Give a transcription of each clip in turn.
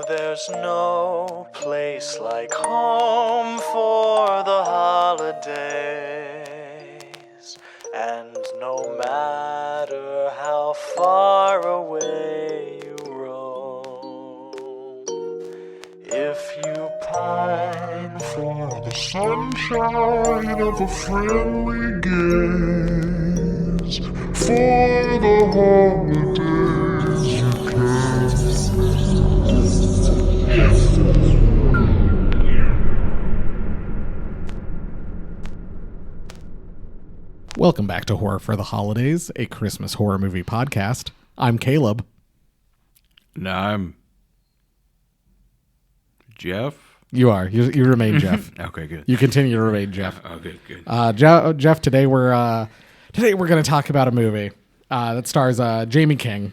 there's no place like home for the holidays. And no matter how far away you roam, if you pine for the sunshine of a friendly gaze, for the holidays you can. Welcome back to Horror for the Holidays, a Christmas horror movie podcast. I'm Caleb. No, I'm Jeff. You are. You remain Jeff. Okay, good. You continue to remain Jeff. Oh, good. Jeff, today we're going to talk about a movie that stars Jamie King.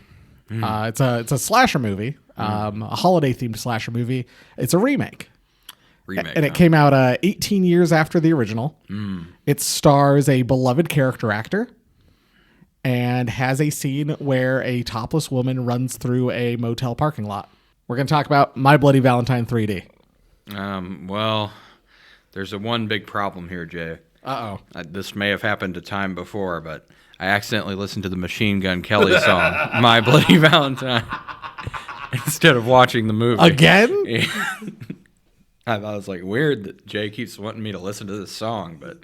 It's a slasher movie, a holiday themed slasher movie. It's a remake. And it came out 18 years after the original. It stars a beloved character actor and has a scene where a topless woman runs through a motel parking lot. We're going to talk about My Bloody Valentine 3D. Well, there's one big problem here, Jay. Uh-oh. This may have happened a time before, but I accidentally listened to the Machine Gun Kelly song, My Bloody Valentine, instead of watching the movie. Again? Yeah. I thought it was like weird that Jay keeps wanting me to listen to this song, but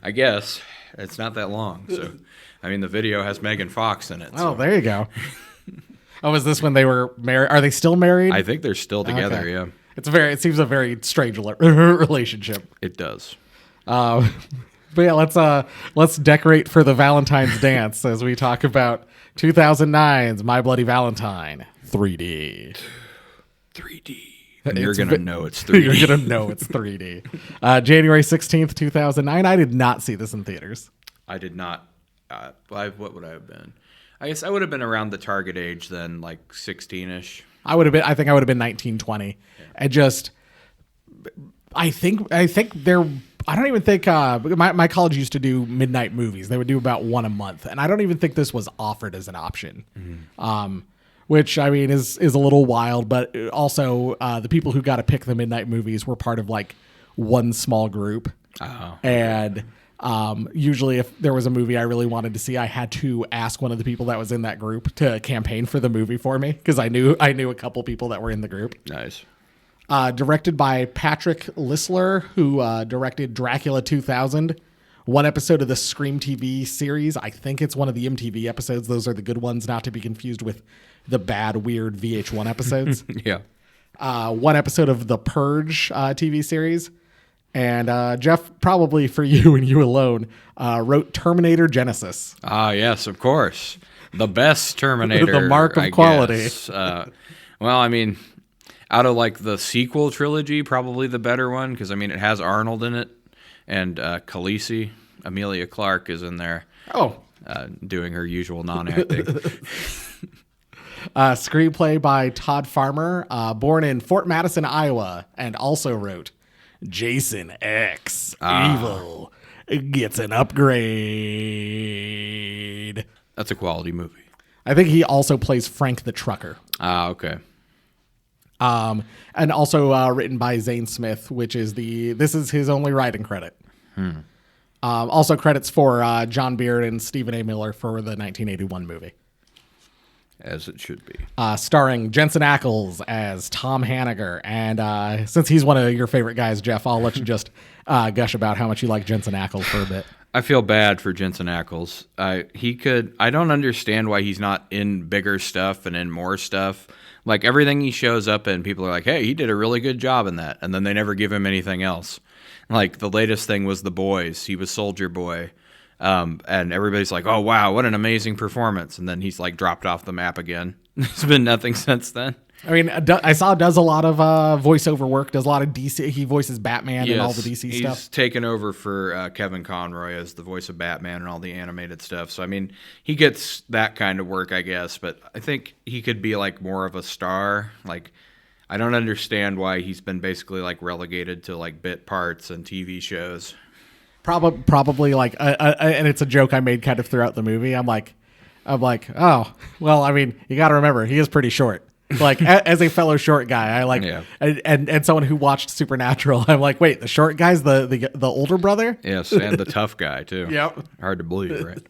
I guess it's not that long. So, I mean, the video has Megan Fox in it. Oh, there you go. Oh, is this when they were married? Are they still married? I think they're still together. Okay. Yeah, it seems a very strange relationship. It does. But yeah, let's decorate for the Valentine's dance as we talk about 2009's My Bloody Valentine 3D. 3D. And you're going to know it's 3D. You're going to know it's 3D. January 16th, 2009. I did not see this in theaters. I did not. What would I have been? I guess I would have been around the target age then, like 16-ish. I think I would have been 19, 20. Yeah. I don't even think my college used to do midnight movies. They would do about one a month. And I don't even think this was offered as an option. Mm-hmm. Which, I mean, is a little wild, but also the people who got to pick the midnight movies were part of like one small group. Oh. And usually if there was a movie I really wanted to see, I had to ask one of the people that was in that group to campaign for the movie for me because I knew a couple people that were in the group. Nice. Directed by Patrick Lisler, who directed Dracula 2000. One episode of the Scream TV series. I think it's one of the MTV episodes. Those are the good ones, not to be confused with the bad, weird VH1 episodes. Yeah. One episode of the Purge TV series. And Jeff, probably for you and you alone, wrote Terminator Genesis. Ah, yes, of course. The best Terminator. The mark of quality. Well, I mean, out of like the sequel trilogy, probably the better one, because I mean, it has Arnold in it. And Khaleesi, Emilia Clarke, is in there. Oh. Doing her usual non-acting. Screenplay by Todd Farmer, born in Fort Madison, Iowa, and also wrote Jason X. Evil gets an upgrade. That's a quality movie. I think he also plays Frank the Trucker. Okay. And also written by Zane Smith, this is his only writing credit. Also credits for John Beard and Stephen A. Miller for the 1981 movie. As it should be. Starring Jensen Ackles as Tom Hanniger. And since he's one of your favorite guys, Jeff, I'll let you just gush about how much you like Jensen Ackles for a bit. I feel bad for Jensen Ackles. I don't understand why he's not in bigger stuff and in more stuff. Like everything he shows up in, people are like, hey, he did a really good job in that. And then they never give him anything else. Like the latest thing was The Boys. He was Soldier Boy. And everybody's like, oh, wow, what an amazing performance. And then he's like dropped off the map again. There's been nothing since then. I mean, I saw does a lot of voiceover work, does a lot of DC. He voices Batman and all the DC stuff. He's taken over for Kevin Conroy as the voice of Batman and all the animated stuff. So, I mean, he gets that kind of work, I guess. But I think he could be like more of a star. Like, I don't understand why he's been basically like relegated to like bit parts and TV shows. Probably like, and it's a joke I made kind of throughout the movie. I'm like, oh, well, I mean, you got to remember, he is pretty short. Like as a fellow short guy, I like, Yeah. and someone who watched Supernatural, I'm like, wait, the short guy's the older brother? Yes, and the tough guy too. Yep. Hard to believe, right?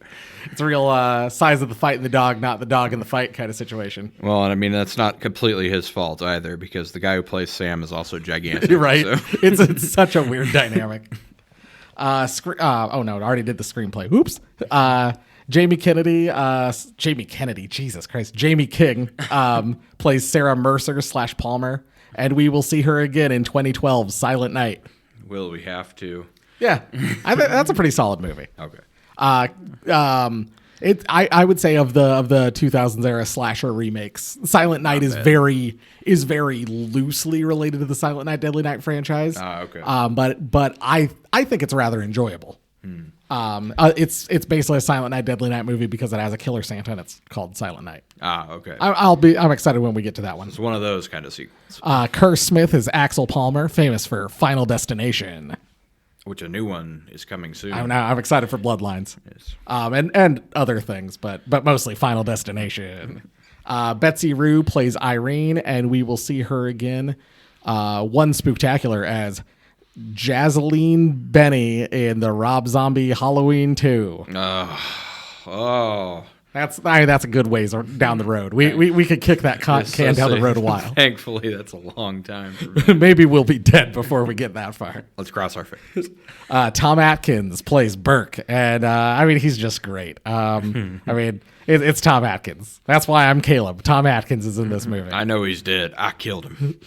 It's a real size of the fight in the dog, not the dog in the fight kind of situation. Well, and I mean that's not completely his fault either, because the guy who plays Sam is also gigantic. You're right. So. It's such a weird dynamic. Oh no, I already did the screenplay. Oops. Jamie Kennedy, Jesus Christ. Jamie King plays Sarah Mercer / Palmer, and we will see her again in 2012's Silent Night. Will we have to? Yeah, that's a pretty solid movie. Okay. I would say of the 2000s era slasher remakes, Silent Night is very loosely related to the Silent Night Deadly Night franchise. Okay. But I think it's rather enjoyable. It's basically a Silent Night Deadly Night movie because it has a killer Santa and it's called Silent Night. Okay. I'm excited when we get to that one. It's one of those kind of sequels. Kerr Smith is Axel Palmer, famous for Final Destination. Which a new one is coming soon. I'm excited for Bloodlines. Yes. And other things, but mostly Final Destination. Betsy Rue plays Irene, and we will see her again, one spooktacular as Jazzaline Benny in the Rob Zombie Halloween 2. Oh. That's a good ways down the road. We could kick that can down the road a while. Thankfully, that's a long time for me. Maybe we'll be dead before we get that far. Let's cross our fingers. Tom Atkins plays Burke, and he's just great. It's Tom Atkins. That's why I'm Caleb. Tom Atkins is in this movie. I know he's dead. I killed him.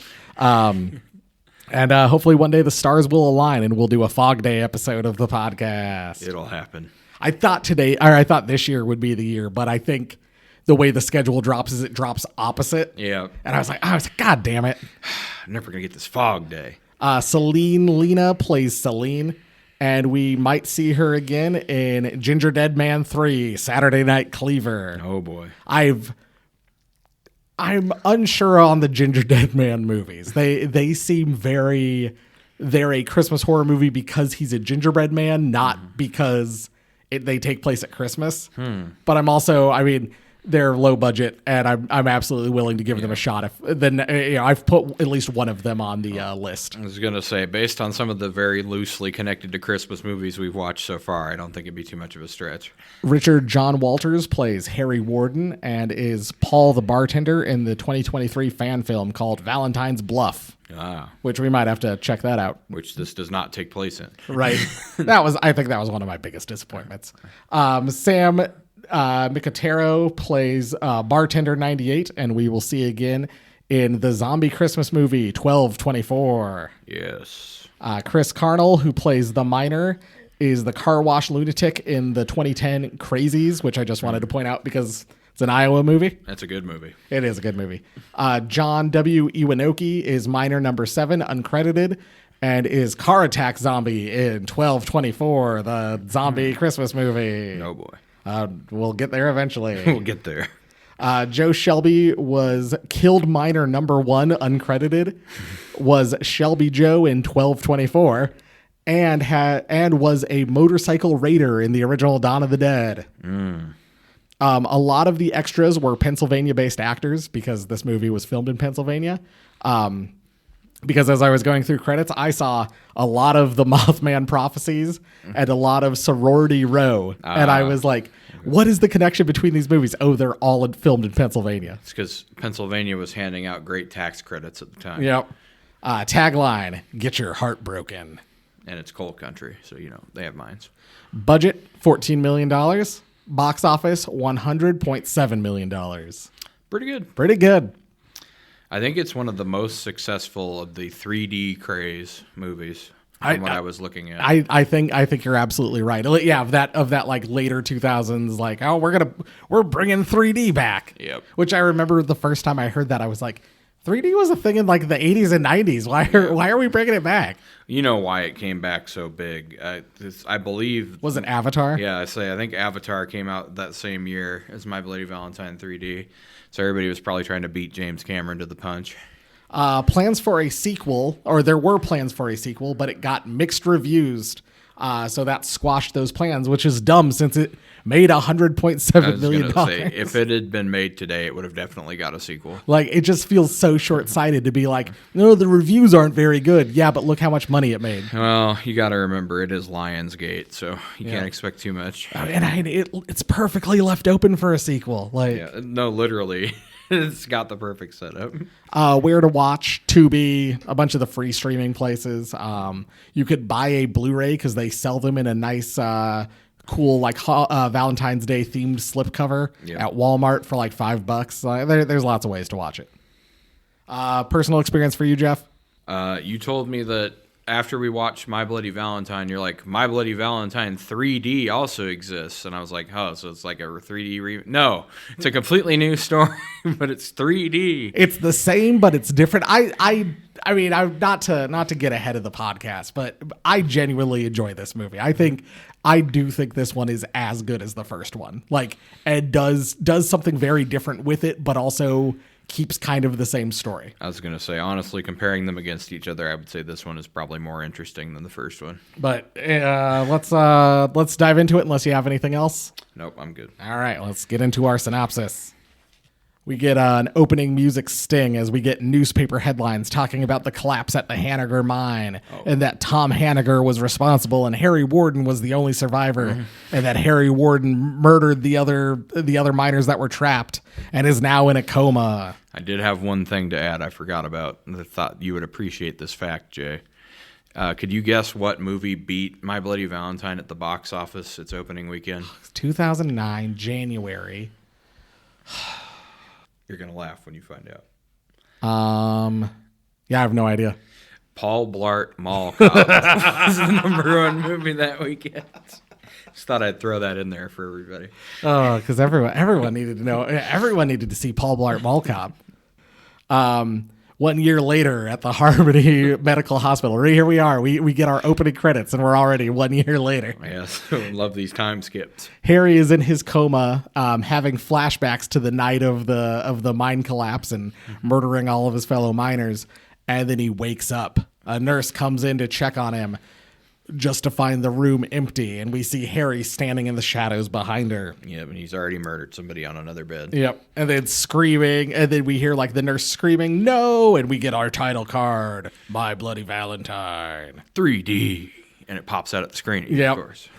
And hopefully one day the stars will align and we'll do a Fog Day episode of the podcast. It'll happen. I thought this year would be the year, but I think the way the schedule drops is it drops opposite. Yeah. And I was like, God damn it. I'm never going to get this Fog Day. Celine Lena plays Celine, and we might see her again in Ginger Dead Man 3, Saturday Night Cleaver. Oh, boy. I'm unsure on the Ginger Dead Man movies. They seem they're a Christmas horror movie because he's a gingerbread man, not because they take place at Christmas. But I'm also, they're low budget, and I'm absolutely willing to give them a shot. I've put at least one of them on the list. I was going to say, based on some of the very loosely connected to Christmas movies we've watched so far, I don't think it'd be too much of a stretch. Richard John Walters plays Harry Warden and is Paul the bartender in the 2023 fan film called Valentine's Bluff. Which we might have to check that out. Which this does not take place in. Right. I think that was one of my biggest disappointments. Sam Nicotero plays Bartender 98, and we will see again in the zombie Christmas movie 1224. Yes. Chris Carnell, who plays the miner, is the car wash lunatic in the 2010 Crazies, which I just wanted to point out because it's an Iowa movie. That's a good movie. It is a good movie. John W. Iwanoki is miner number 7, uncredited, and is car attack zombie in 1224, the zombie Christmas movie. Oh, boy. We'll get there eventually. We'll get there. Joe Shelby was killed miner number 1, uncredited, was Shelby Joe in 1224, and was a motorcycle raider in the original Dawn of the Dead. A lot of the extras were Pennsylvania-based actors because this movie was filmed in Pennsylvania. Because as I was going through credits, I saw a lot of the Mothman Prophecies and a lot of Sorority Row. And I was like, what is the connection between these movies? Oh, they're all filmed in Pennsylvania. It's because Pennsylvania was handing out great tax credits at the time. Yep. Tagline, get your heart broken. And it's coal country, so, they have mines. Budget, $14 million. Box office, $100.7 million. Pretty good. Pretty good. I think it's one of the most successful of the 3D craze movies. From what I was looking at. I think you're absolutely right. Yeah, of that like later 2000s, like, oh, we're bringing 3D back. Yep. Which I remember the first time I heard that, I was like, 3D was a thing in like the 80s and 90s. Why are we bringing it back? You know why it came back so big? I believe. Was it Avatar? Yeah, I think Avatar came out that same year as My Bloody Valentine 3D. So everybody was probably trying to beat James Cameron to the punch. Plans for a sequel, or there were plans for a sequel, but it got mixed reviews So that squashed those plans, which is dumb since it made $100.7 million. Say, if it had been made today, it would have definitely got a sequel. Like, it just feels so short-sighted to be like, no, the reviews aren't very good. Yeah, but look how much money it made. Well, you got to remember, it is Lionsgate, so you can't expect too much. And it's perfectly left open for a sequel. Like, Yeah, no, literally. It's got the perfect setup. Where to watch, Tubi, a bunch of the free streaming places. You could buy a Blu-ray because they sell them in a nice, cool, like Valentine's Day themed slipcover at Walmart for like $5. There's lots of ways to watch it. Personal experience for you, Jeff? You told me that after we watched My Bloody Valentine, you're like, My Bloody Valentine 3D also exists. And I was like, oh, so it's like a 3D No, it's a completely new story, but it's 3D. It's the same, but it's different. I mean, I'm not to get ahead of the podcast, but I genuinely enjoy this movie. I do think this one is as good as the first one. Like, and does something very different with it, but also keeps kind of the same story. I was going to say, honestly, comparing them against each other, I would say this one is probably more interesting than the first one. But let's dive into it unless you have anything else. Nope, I'm good. All right, let's get into our synopsis. We get an opening music sting as we get newspaper headlines talking about the collapse at the Hanniger mine and that Tom Hanniger was responsible and Harry Warden was the only survivor and that Harry Warden murdered the other miners that were trapped and is now in a coma. I did have one thing to add I forgot about. I thought you would appreciate this fact, Jay. Could you guess what movie beat My Bloody Valentine at the box office its opening weekend? 2009, January. You're going to laugh when you find out. Yeah, I have no idea. Paul Blart Mall Cop was the number one movie that weekend. Just thought I'd throw that in there for everybody. Oh, because everyone needed to know. Everyone needed to see Paul Blart Mall Cop. 1 year later at the Harmony Medical Hospital. Here we are. We get our opening credits, and we're already 1 year later. Yes, love these time skips. Harry is in his coma, having flashbacks to the night of the mine collapse and murdering all of his fellow miners. And then he wakes up. A nurse comes in to check on him, just to find the room empty, and we see Harry standing in the shadows behind her. Yeah, and he's already murdered somebody on another bed. Yep, and then screaming, and then we hear like the nurse screaming, "No!" and we get our title card, My Bloody Valentine. 3D, and it pops out at the screen, Yep. of course.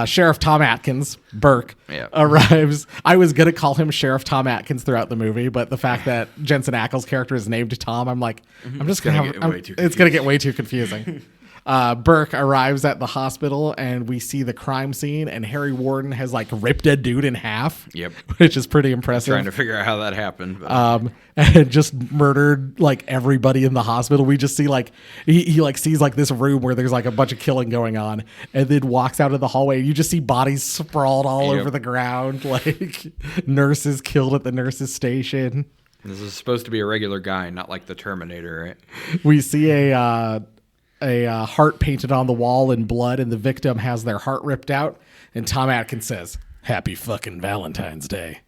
Sheriff Tom Atkins, Burke, arrives. I was going to call him Sheriff Tom Atkins throughout the movie, but the fact that Jensen Ackles' character is named Tom, I'm like, I'm just going to it's going to get way too confusing. Burke arrives at the hospital and we see the crime scene and Harry Warden has like ripped a dude in half. Yep. Which is pretty impressive. Trying to figure out how that happened. But. And just murdered like everybody in the hospital. We just see like, he like sees like this room where there's like a bunch of killing going on and then walks out of the hallway. You just see bodies sprawled all over the ground. Like nurses killed at the nurses station. This is supposed to be a regular guy, not like the Terminator, right? We see a heart painted on the wall in blood, and the victim has their heart ripped out. And Tom Atkins says, "Happy fucking Valentine's Day."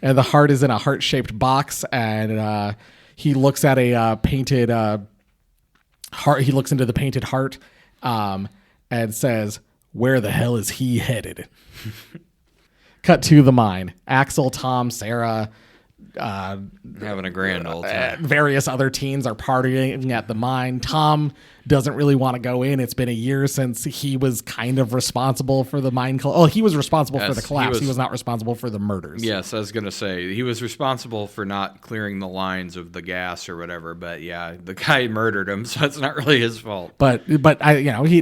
And the heart is in a heart-shaped box, and he looks at a painted heart. He looks into the painted heart and says, "Where the hell is he headed?" Cut to the mine. Axel, Tom, Sarah, having a grand old time. Various other teens are partying at the mine. Tom doesn't really want to go in. It's been a year since he was kind of responsible for the mine. He was responsible for the collapse. He was not responsible for the murders. Yes, I was going to say he was responsible for not clearing the lines of the gas or whatever. But yeah, the guy murdered him, so it's not really his fault. But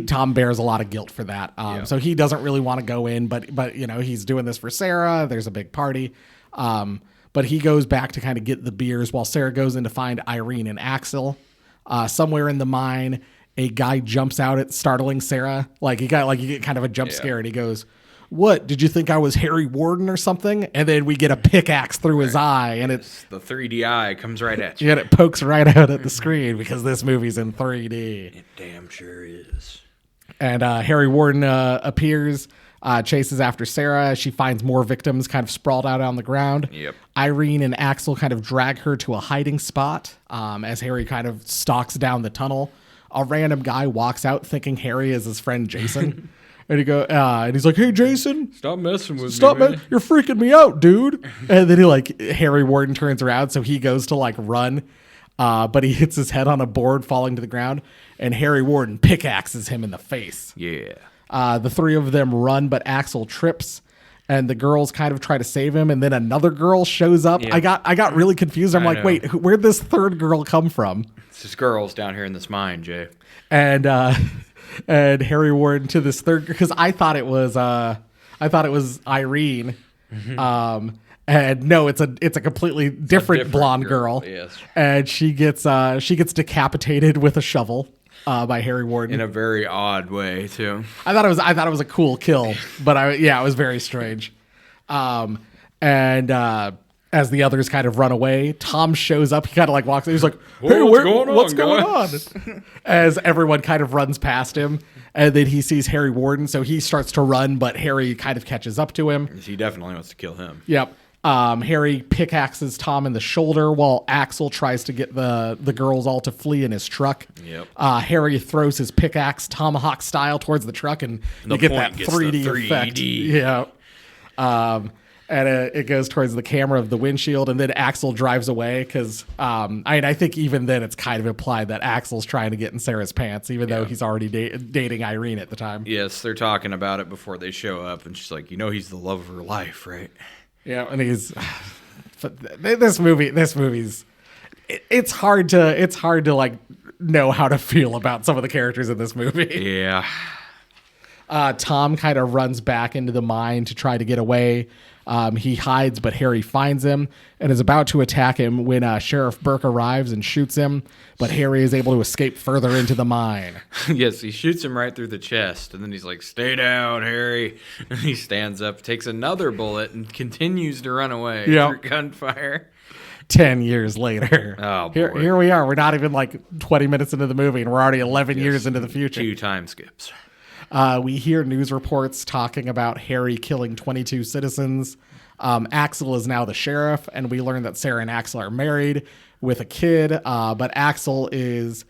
Tom bears a lot of guilt for that. So he doesn't really want to go in. But he's doing this for Sarah. There's a big party. But he goes back to kind of get the beers while Sarah goes in to find Irene and Axel. Somewhere in the mine, a guy jumps out at startling Sarah. You get kind of a jump scare and he goes, "What? Did you think I was Harry Warden or something?" And then we get a pickaxe through his eye, and it's the 3D eye comes right at you. And it pokes right out at the screen because this movie's in 3D. It damn sure is. And Harry Warden appears. Chases after Sarah. She finds more victims kind of sprawled out on the ground. Yep. Irene and Axel kind of drag her to a hiding spot as Harry kind of stalks down the tunnel. a random guy walks out thinking Harry is his friend Jason. And he's like, "Hey, Jason, Stop messing with stop me, it! You're freaking me out, dude." And then Harry Warden turns around, so he goes to run, but he hits his head on a board, falling to the ground, and Harry Warden pickaxes him in the face. Yeah. The three of them run, but Axel trips, and the girls kind of try to save him, and then another girl shows up. Yeah. I got really confused. I'm like, know. wait, where'd this third girl come from? It's just girls down here in this mine, Jay. And Harry Warden to this third, because I thought it was Irene. Mm-hmm. And no, it's a completely different blonde girl. Yes. And she gets decapitated with a shovel by Harry Warden In a very odd way, too. I thought it was a cool kill, but it was very strange. As the others kind of run away, Tom shows up. He kind of walks in. He's like, "Hey, what's going on?" As everyone kind of runs past him, and then he sees Harry Warden, so he starts to run, but Harry kind of catches up to him. He definitely wants to kill him. Yep. Harry pickaxes Tom in the shoulder while Axel tries to get the girls all to flee in his truck. Yep. Harry throws his pickaxe tomahawk style towards the truck, and you get that 3D effect. Yeah. And it goes towards the camera of the windshield, and then Axel drives away because I think even then it's kind of implied that Axel's trying to get in Sarah's pants, even though he's already dating Irene at the time. Yes, they're talking about it before they show up, and she's like, he's the love of her life, right? Yeah, and this movie's it's hard to know how to feel about some of the characters in this movie. Yeah. Tom kind of runs back into the mine to try to get away. He hides, but Harry finds him and is about to attack him when Sheriff Burke arrives and shoots him, but Harry is able to escape further into the mine. Yes, he shoots him right through the chest, and then he's like, "Stay down, Harry." And he stands up, takes another bullet, and continues to run away through gunfire. 10 years later. Oh, boy. Here we are. We're not even 20 minutes into the movie, and we're already 11 years into the future. 2 time skips. We hear news reports talking about Harry killing 22 citizens. Axel is now the sheriff, and we learn that Sarah and Axel are married with a kid, but Axel is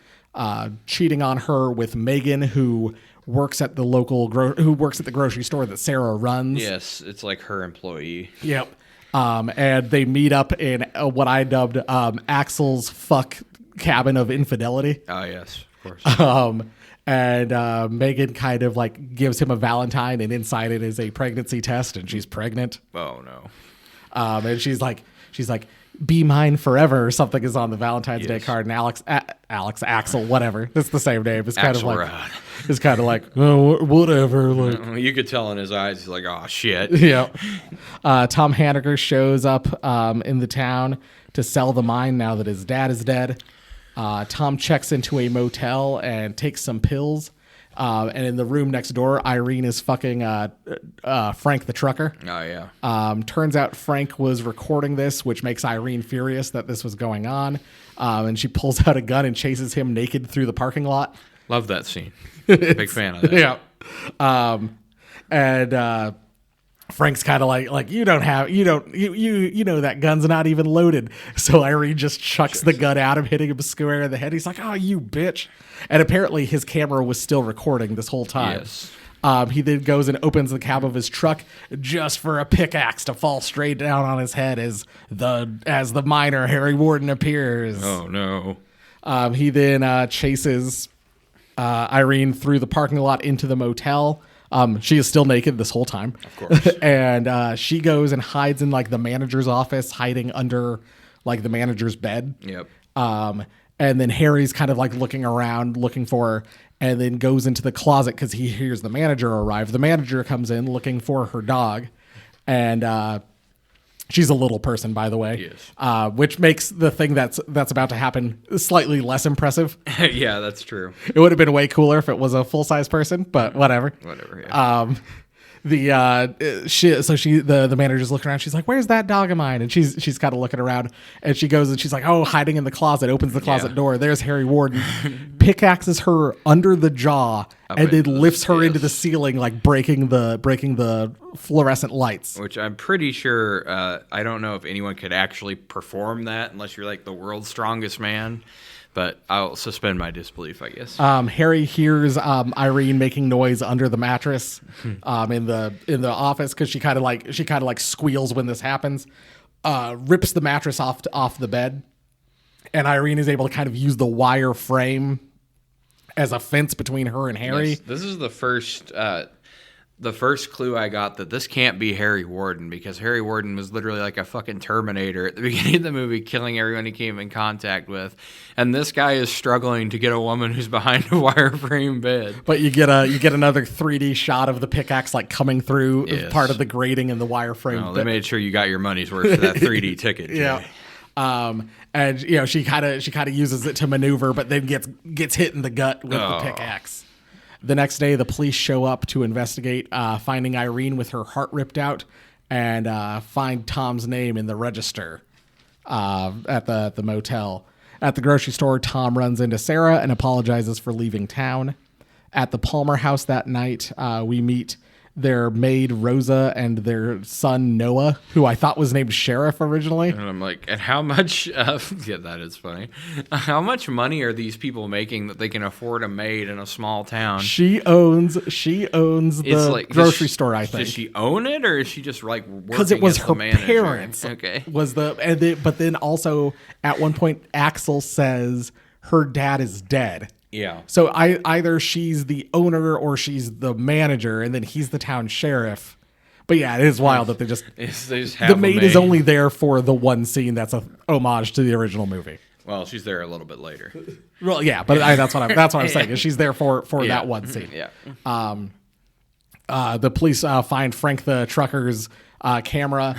cheating on her with Megan, who works at the grocery store that Sarah runs. Yes, it's like her employee. Yep. And they meet up in what I dubbed Axel's fuck cabin of infidelity. Oh, yes, of course. And Megan kind of gives him a Valentine, and inside it is a pregnancy test, and she's pregnant. Oh no. And she's like, "Be mine forever," or something is on the Valentine's Day card. And Axel, whatever. It's the same name. It's kind of like, "Oh, whatever." You could tell in his eyes, he's like, "Oh shit." Yeah. Tom Hanniger shows up in the town to sell the mine now that his dad is dead. Tom checks into a motel and takes some pills. And in the room next door, Irene is fucking Frank the trucker. Oh, yeah. Turns out Frank was recording this, which makes Irene furious that this was going on. And she pulls out a gun and chases him naked through the parking lot. Love that scene. Big fan of that. Yeah. And Frank's kind of like you know that gun's not even loaded. So Irene just chucks the gun at him, hitting him square in the head. He's like, "Oh, you bitch." And apparently his camera was still recording this whole time. Yes. He then goes and opens the cab of his truck just for a pickaxe to fall straight down on his head as the miner Harry Warden appears. Oh no. He then chases Irene through the parking lot into the motel. She is still naked this whole time. Of course. And she goes and hides in the manager's office, hiding under the manager's bed. Yep. And then Harry's kind of looking around, looking for her, and then goes into the closet because he hears the manager arrive. The manager comes in looking for her dog, and she's a little person, by the way. Yes. Which makes the thing that's about to happen slightly less impressive. Yeah, that's true. It would have been way cooler if it was a full-size person, but whatever. Whatever, yeah. The manager's looking around. She's like, "Where's that dog of mine?" And she's kind of looking around, and she goes and she's like, "Oh, hiding in the closet." Opens the closet door. There's Harry Warden, pickaxes her under the jaw, and then lifts her into the ceiling, breaking the fluorescent lights. Which I'm pretty sure, I don't know if anyone could actually perform that unless you're the world's strongest man. but I'll suspend my disbelief, I guess. Harry hears Irene making noise under the mattress in the office because she kind of like squeals when this happens. Rips the mattress off the bed, and Irene is able to kind of use the wire frame as a fence between her and Harry. Yes, this is the first clue I got that this can't be Harry Warden, because Harry Warden was literally like a fucking Terminator at the beginning of the movie, killing everyone he came in contact with. And this guy is struggling to get a woman who's behind a wireframe bed. But you get another 3D shot of the pickaxe like coming through part of the grating in the wireframe. No, they made sure you got your money's worth for that 3D ticket. Jay. Yeah. And she kind of uses it to maneuver, but then gets hit in the gut with the pickaxe. The next day, the police show up to investigate, finding Irene with her heart ripped out, and find Tom's name in the register at the motel. At the grocery store, Tom runs into Sarah and apologizes for leaving town. At the Palmer house that night, we meet their maid Rosa and their son Noah, who I thought was named Sheriff originally. And I'm like, and how much? Yeah, that is funny. How much money are these people making that they can afford a maid in a small town? She owns the grocery store. I think. Does she own it, or is she just like working? Because it was as her the manager? parents. Okay. But then also at one point Axel says her dad is dead. Yeah. So either she's the owner or she's the manager, and then he's the town sheriff. But yeah, it is wild that they just have the maid is only there for the one scene that's a homage to the original movie. Well, she's there a little bit later. Well, yeah, but that's what I'm saying. Is she's there for that one scene. Yeah. The police find Frank the trucker's camera,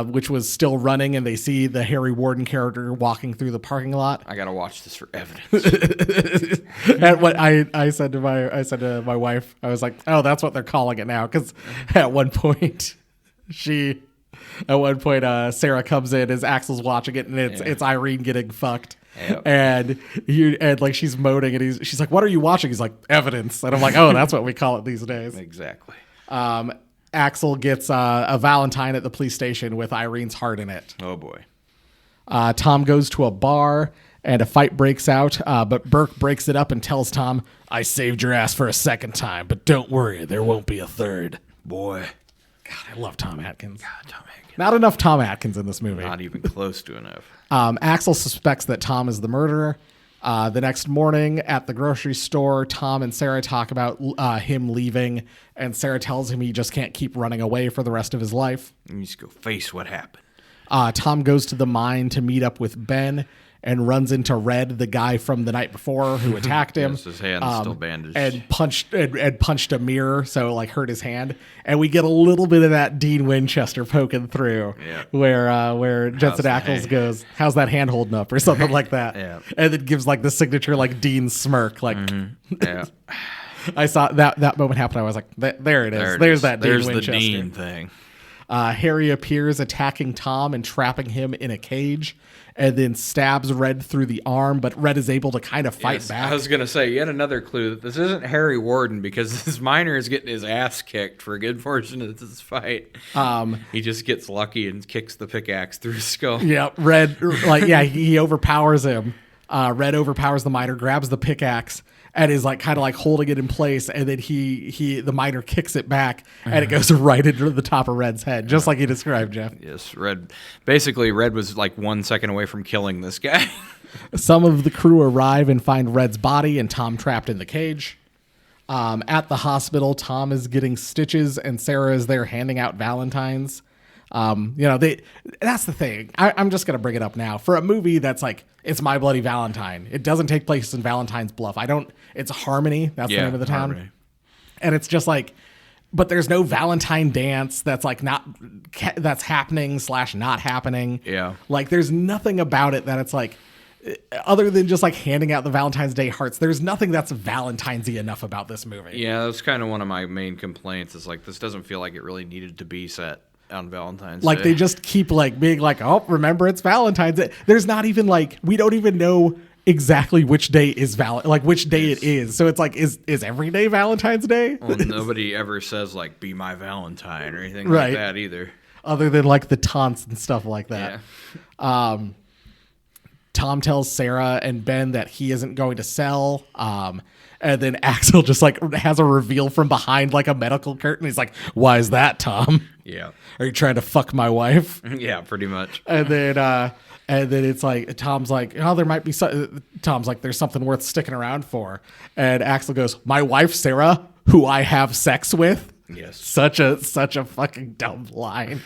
which was still running, and they see the Harry Warden character walking through the parking lot. I gotta watch this for evidence. And what I said to my wife, I was like, "Oh, that's what they're calling it now." Because at one point, Sarah comes in as Axel's watching it, and it's Irene getting fucked. Yep. And like she's moaning, and she's like, "What are you watching?" He's like, "Evidence." And I'm like, "Oh, that's what we call it these days." Exactly. Axel gets a Valentine at the police station with Irene's heart in it. Oh boy. Tom goes to a bar and a fight breaks out, but Burke breaks it up and tells Tom, "I saved your ass for a second time, but don't worry, there won't be a third." Boy. God, I love Tom Atkins. God, Tom Atkins. Not enough Tom Atkins in this movie. Not even close to enough. Axel suspects that Tom is the murderer. The next morning at the grocery store, Tom and Sarah talk about him leaving, and Sarah tells him he just can't keep running away for the rest of his life. You just go face what happened. Tom goes to the mine to meet up with Ben and runs into Red, the guy from the night before who attacked him. Yes, his hand's still bandaged. And punched a mirror, so like hurt his hand. And we get a little bit of that Dean Winchester poking through, where Jensen Ackles goes, "How's that hand holding up?" or something like that. Yeah. And it gives like the signature like Dean smirk. Like, Yeah. I saw that moment happen. I was like, there it is. There's that Dean Winchester. There's the Dean thing. Harry appears attacking Tom and trapping him in a cage, and then stabs Red through the arm, but Red is able to kind of fight back. I was going to say, yet another clue that this isn't Harry Warden, because this miner is getting his ass kicked for a good portion of this fight. He just gets lucky and kicks the pickaxe through his skull. Yeah, Red, he overpowers him. Red overpowers the miner, grabs the pickaxe, and is like kind of like holding it in place, and then the miner kicks it back, and it goes right into the top of Red's head, just like you described, Jeff. Yes, Red was like 1 second away from killing this guy. Some of the crew arrive and find Red's body and Tom trapped in the cage. At the hospital, Tom is getting stitches, and Sarah is there handing out Valentines. That's the thing. I'm just gonna bring it up now. For a movie that's like, it's My Bloody Valentine, it doesn't take place in Valentine's Bluff. It's Harmony. That's the name of the town. Harmony. And it's just like, but there's no Valentine dance that's like that's happening / not happening. Yeah. Like there's nothing about it that it's like, other than just like handing out the Valentine's Day hearts, there's nothing that's Valentine's-y enough about this movie. Yeah, that's kind of one of my main complaints. Is like, this doesn't feel like it really needed to be set on Valentine's Day. They just keep like being like, "Oh, remember it's Valentine's Day." There's not even like, we don't even know exactly which day is which day it is. So it's like, is every day Valentine's Day? Well, nobody ever says like, "Be my Valentine" or anything right. like that either. Other than like the taunts and stuff like that. Yeah. Tom tells Sarah and Ben that he isn't going to sell. And then Axel just like has a reveal from behind like a medical curtain. He's like, "Why is that, Tom? Yeah. Are you trying to fuck my wife?" Yeah, pretty much. And then it's like Tom's like, "Oh, there might be Tom's like, "There's something worth sticking around for." And Axel goes, "My wife Sarah, who I have sex with." Yes. Such a fucking dumb line.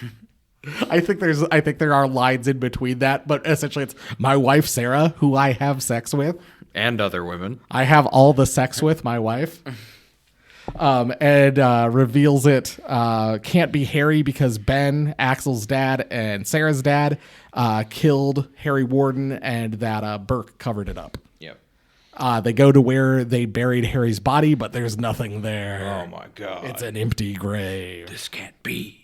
I think there are lines in between that, but essentially it's my wife Sarah, who I have sex with. And other women. I have all the sex with my wife. And reveals it can't be Harry because Ben, Axel's dad, and Sarah's dad killed Harry Warden, and that Burke covered it up. Yep. They go to where they buried Harry's body, but there's nothing there. Oh my God. It's an empty grave. This can't be.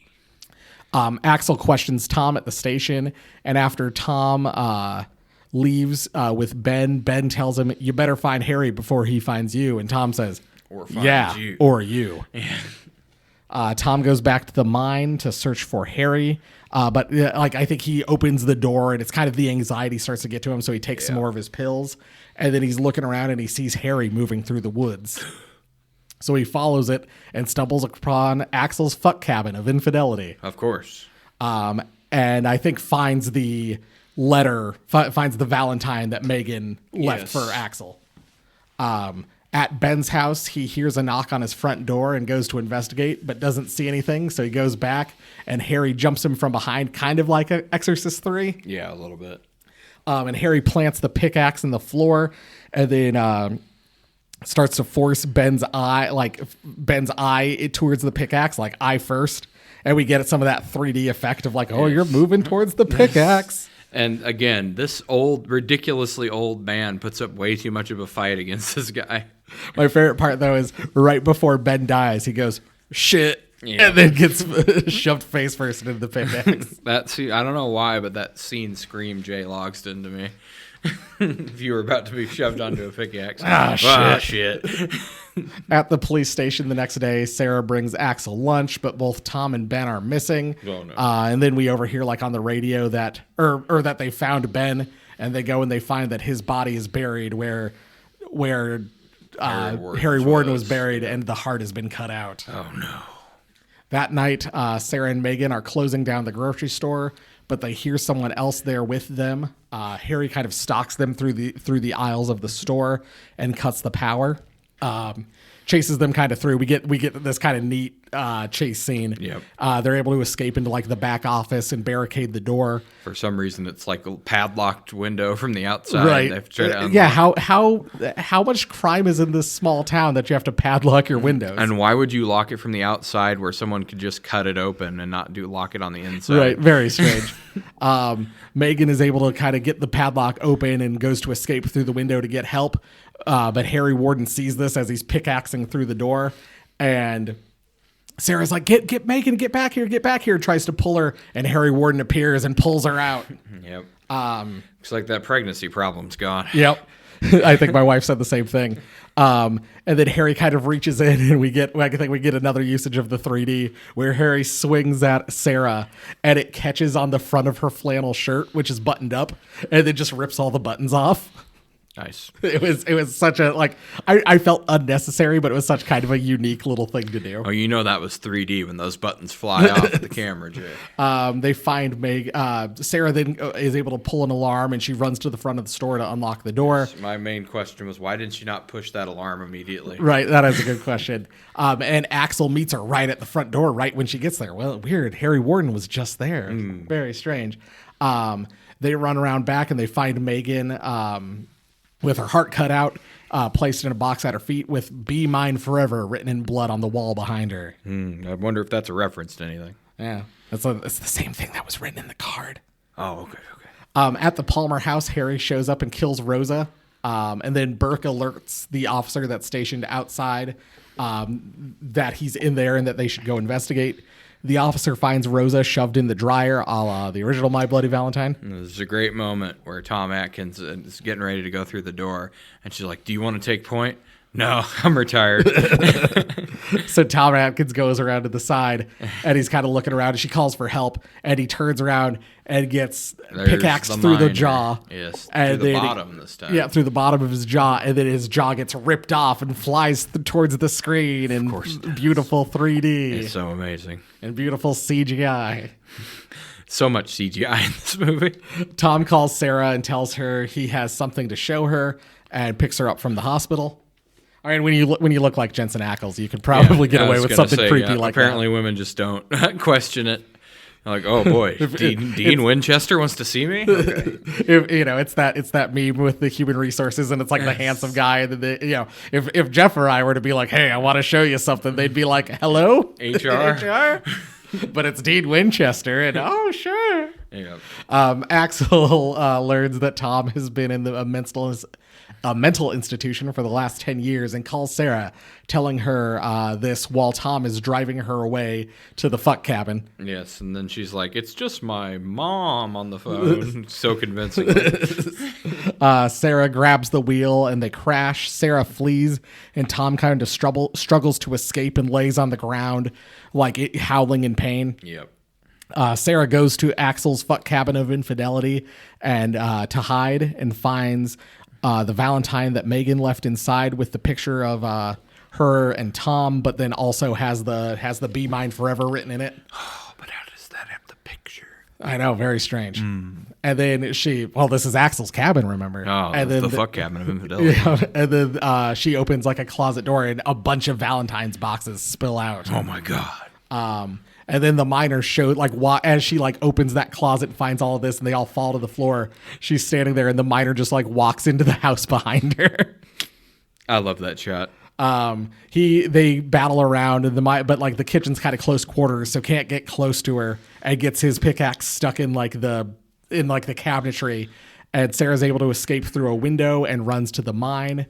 Axel questions Tom at the station, and after Tom leaves with Ben, Ben tells him, "You better find Harry before he finds you." And Tom says, Or finds "Yeah, you." or you." Tom goes back to the mine to search for Harry, but like I think he opens the door, and it's kind of the anxiety starts to get to him, so he takes some more of his pills, and then he's looking around and he sees Harry moving through the woods. So he follows it and stumbles upon Axel's fuck cabin of infidelity. Of course. And I think finds the letter, finds the Valentine that Megan left for Axel. At Ben's house, he hears a knock on his front door and goes to investigate, but doesn't see anything. So he goes back, and Harry jumps him from behind, kind of like Exorcist 3. Yeah, a little bit. And Harry plants the pickaxe in the floor, and then starts to force Ben's eye towards the pickaxe, like eye first. And we get some of that 3D effect of like, oh, you're moving towards the pickaxe. And again, this ridiculously old man puts up way too much of a fight against this guy. My favorite part, though, is right before Ben dies, he goes, "Shit," and then gets shoved face first into the pickaxe. I don't know why, but that scene screamed Jay Logston to me. If you were about to be shoved onto a pickaxe. Shit. At the police station the next day, Sarah brings Axel lunch, but both Tom and Ben are missing. Oh, no. And then we overhear like on the radio that they found Ben, and they go and they find that his body is buried where Harry Warden was buried, and the heart has been cut out. Oh no. That night, Sarah and Megan are closing down the grocery store, but they hear someone else there with them. Harry kind of stalks them through the aisles of the store and cuts the power. Chases them kind of through. We get this kind of neat chase scene. Yep. They're able to escape into like the back office and barricade the door. For some reason, it's like a padlocked window from the outside. Right. They have to try to unlock. Yeah. How much crime is in this small town that you have to padlock your windows? And why would you lock it from the outside where someone could just cut it open and not lock it on the inside? Right. Very strange. Megan is able to kind of get the padlock open and goes to escape through the window to get help. But Harry Warden sees this as he's pickaxing through the door, and Sarah's like, get Megan, get back here, tries to pull her, and Harry Warden appears and pulls her out. Yep. Looks like that pregnancy problem's gone. Yep. I think my wife said the same thing. And then Harry kind of reaches in, and I think we get another usage of the 3D where Harry swings at Sarah, and it catches on the front of her flannel shirt, which is buttoned up, and then just rips all the buttons off. Nice. It was such a, like, I felt unnecessary, but it was such kind of a unique little thing to do. Oh, you know that was 3D when those buttons fly off the camera, Jay. They find Meg. Sarah then is able to pull an alarm, and she runs to the front of the store to unlock the door. My main question was, why didn't she not push that alarm immediately? Right, that is a good question. And Axel meets her right at the front door right when she gets there. Well, weird. Harry Warden was just there. Very strange. They run around back, and they find Megan with her heart cut out, placed in a box at her feet with "Be Mine Forever" written in blood on the wall behind her. I wonder if that's a reference to anything. Yeah, it's the same thing that was written in the card. Oh, okay. At the Palmer house, Harry shows up and kills Rosa, and then Burke alerts the officer that's stationed outside that he's in there and that they should go investigate. The officer finds Rosa shoved in the dryer, a la the original My Bloody Valentine. This is a great moment where Tom Atkins is getting ready to go through the door, and she's like, "Do you want to take point?" No, I'm retired. So Tom Atkins goes around to the side, and he's kind of looking around, and she calls for help, and he turns around and gets pickaxed through the jaw. Yes, and through the bottom this time. Yeah, through the bottom of his jaw, and then his jaw gets ripped off and flies towards the screen in beautiful 3D. It's so amazing. And beautiful CGI. So much CGI in this movie. Tom calls Sarah and tells her he has something to show her, and picks her up from the hospital. I mean, when you look like Jensen Ackles, you could probably get away with something creepy like that. Apparently, women just don't question it. They're like, oh boy, Dean Winchester wants to see me. Okay. It's that meme with the human resources, and it's like the handsome guy, and then if Jeff or I were to be like, hey, I want to show you something, they'd be like, hello, HR. But it's Dean Winchester, and oh sure. Yeah. Axel learns that Tom has been in a mental institution for the last 10 years and calls Sarah, telling her this while Tom is driving her away to the fuck cabin. Yes, and then she's like, it's just my mom on the phone. So convincing. Sarah grabs the wheel and they crash. Sarah flees, and Tom kind of struggles to escape and lays on the ground, like howling in pain. Yep. Sarah goes to Axel's fuck cabin of infidelity and to hide, and finds the Valentine that Megan left inside with the picture of her and Tom, but then also has the Be Mine Forever written in it. Oh, but how does that have the picture? I know, very strange. And then this is Axel's cabin, remember? Oh, and then the fuck cabin of infidelity. Yeah, and then she opens like a closet door, and a bunch of Valentine's boxes spill out. Oh my god. And then the miners show, like, as she like opens that closet and finds all of this, and they all fall to the floor. She's standing there, and the miner just like walks into the house behind her. I love that shot. They battle around, and but like the kitchen's kind of close quarters, so can't get close to her, and gets his pickaxe stuck in like the cabinetry. And Sarah's able to escape through a window and runs to the mine.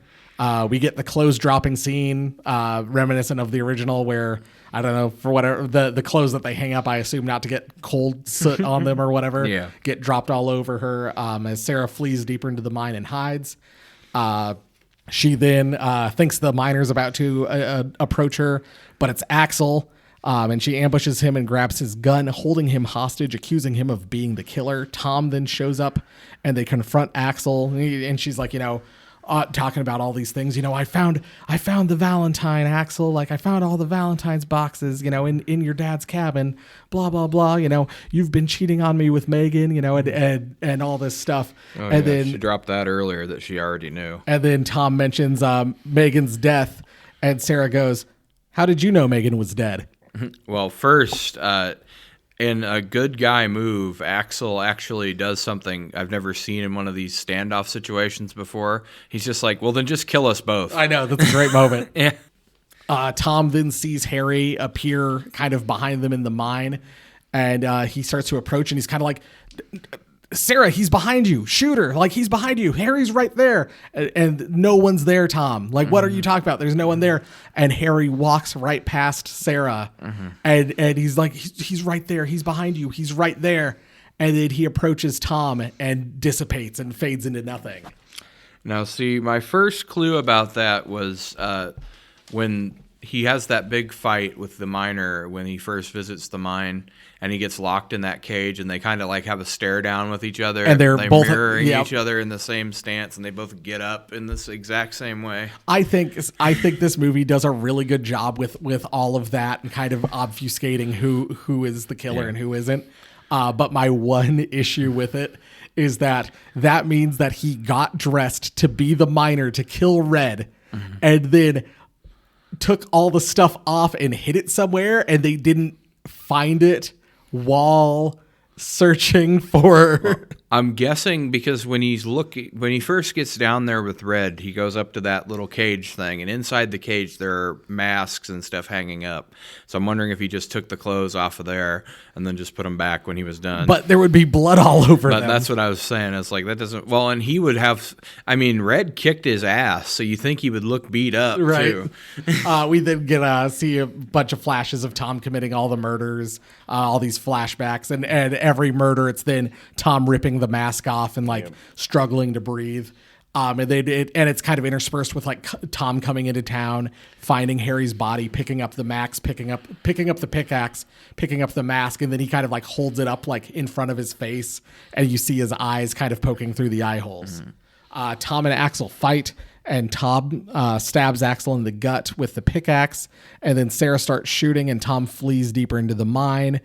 We get the clothes dropping scene, reminiscent of the original, where, I don't know, for whatever, the clothes that they hang up, I assume not to get cold soot on them or whatever, get dropped all over her, as Sarah flees deeper into the mine and hides. She then thinks the miner's about to approach her, but it's Axel, and she ambushes him and grabs his gun, holding him hostage, accusing him of being the killer. Tom then shows up, and they confront Axel, and she's like, talking about all these things. I found the Valentine, Axel. Like, I found all the Valentine's boxes, in your dad's cabin, blah, blah, blah. You've been cheating on me with Megan, and all this stuff. Oh, and then she dropped that earlier that she already knew. And then Tom mentions Megan's death, and Sarah goes, how did you know Megan was dead? Well, first, in a good guy move, Axel actually does something I've never seen in one of these standoff situations before. He's just like, well, then just kill us both. I know. That's a great moment. Yeah. Tom then sees Harry appear kind of behind them in the mine, and he starts to approach, and he's kind of like, Sarah, he's behind you. Shoot her. Like, he's behind you. Harry's right there. And no one's there, Tom. Like, what are you talking about? There's no one there. And Harry walks right past Sarah. And he's like, he's right there. He's behind you. He's right there. And then he approaches Tom and dissipates and fades into nothing. Now, see, my first clue about that was when he has that big fight with the miner when he first visits the mine, and he gets locked in that cage, and they kind of like have a stare down with each other, and they're both mirroring each other in the same stance, and they both get up in this exact same way. I think this movie does a really good job with all of that and kind of obfuscating who is the killer and who isn't. But my one issue with it is that means that he got dressed to be the miner to kill Red, and then took all the stuff off and hid it somewhere, and they didn't find it while searching for. I'm guessing because when he first gets down there with Red, he goes up to that little cage thing, and inside the cage there are masks and stuff hanging up. So I'm wondering if he just took the clothes off of there and then just put them back when he was done. But there would be blood all over them. That's what I was saying. It's like, that doesn't. Well, and he would have. I mean, Red kicked his ass, so you think he would look beat up too. We then get see a bunch of flashes of Tom committing all the murders, all these flashbacks, and every murder it's then Tom ripping the mask off and struggling to breathe. And it's kind of interspersed with like Tom coming into town, finding Harry's body, picking up the max, picking up the pickaxe, picking up the mask, and then he kind of like holds it up like in front of his face, and you see his eyes kind of poking through the eye holes. Tom and Axel fight, and Tom stabs Axel in the gut with the pickaxe, and then Sarah starts shooting, and Tom flees deeper into the mine.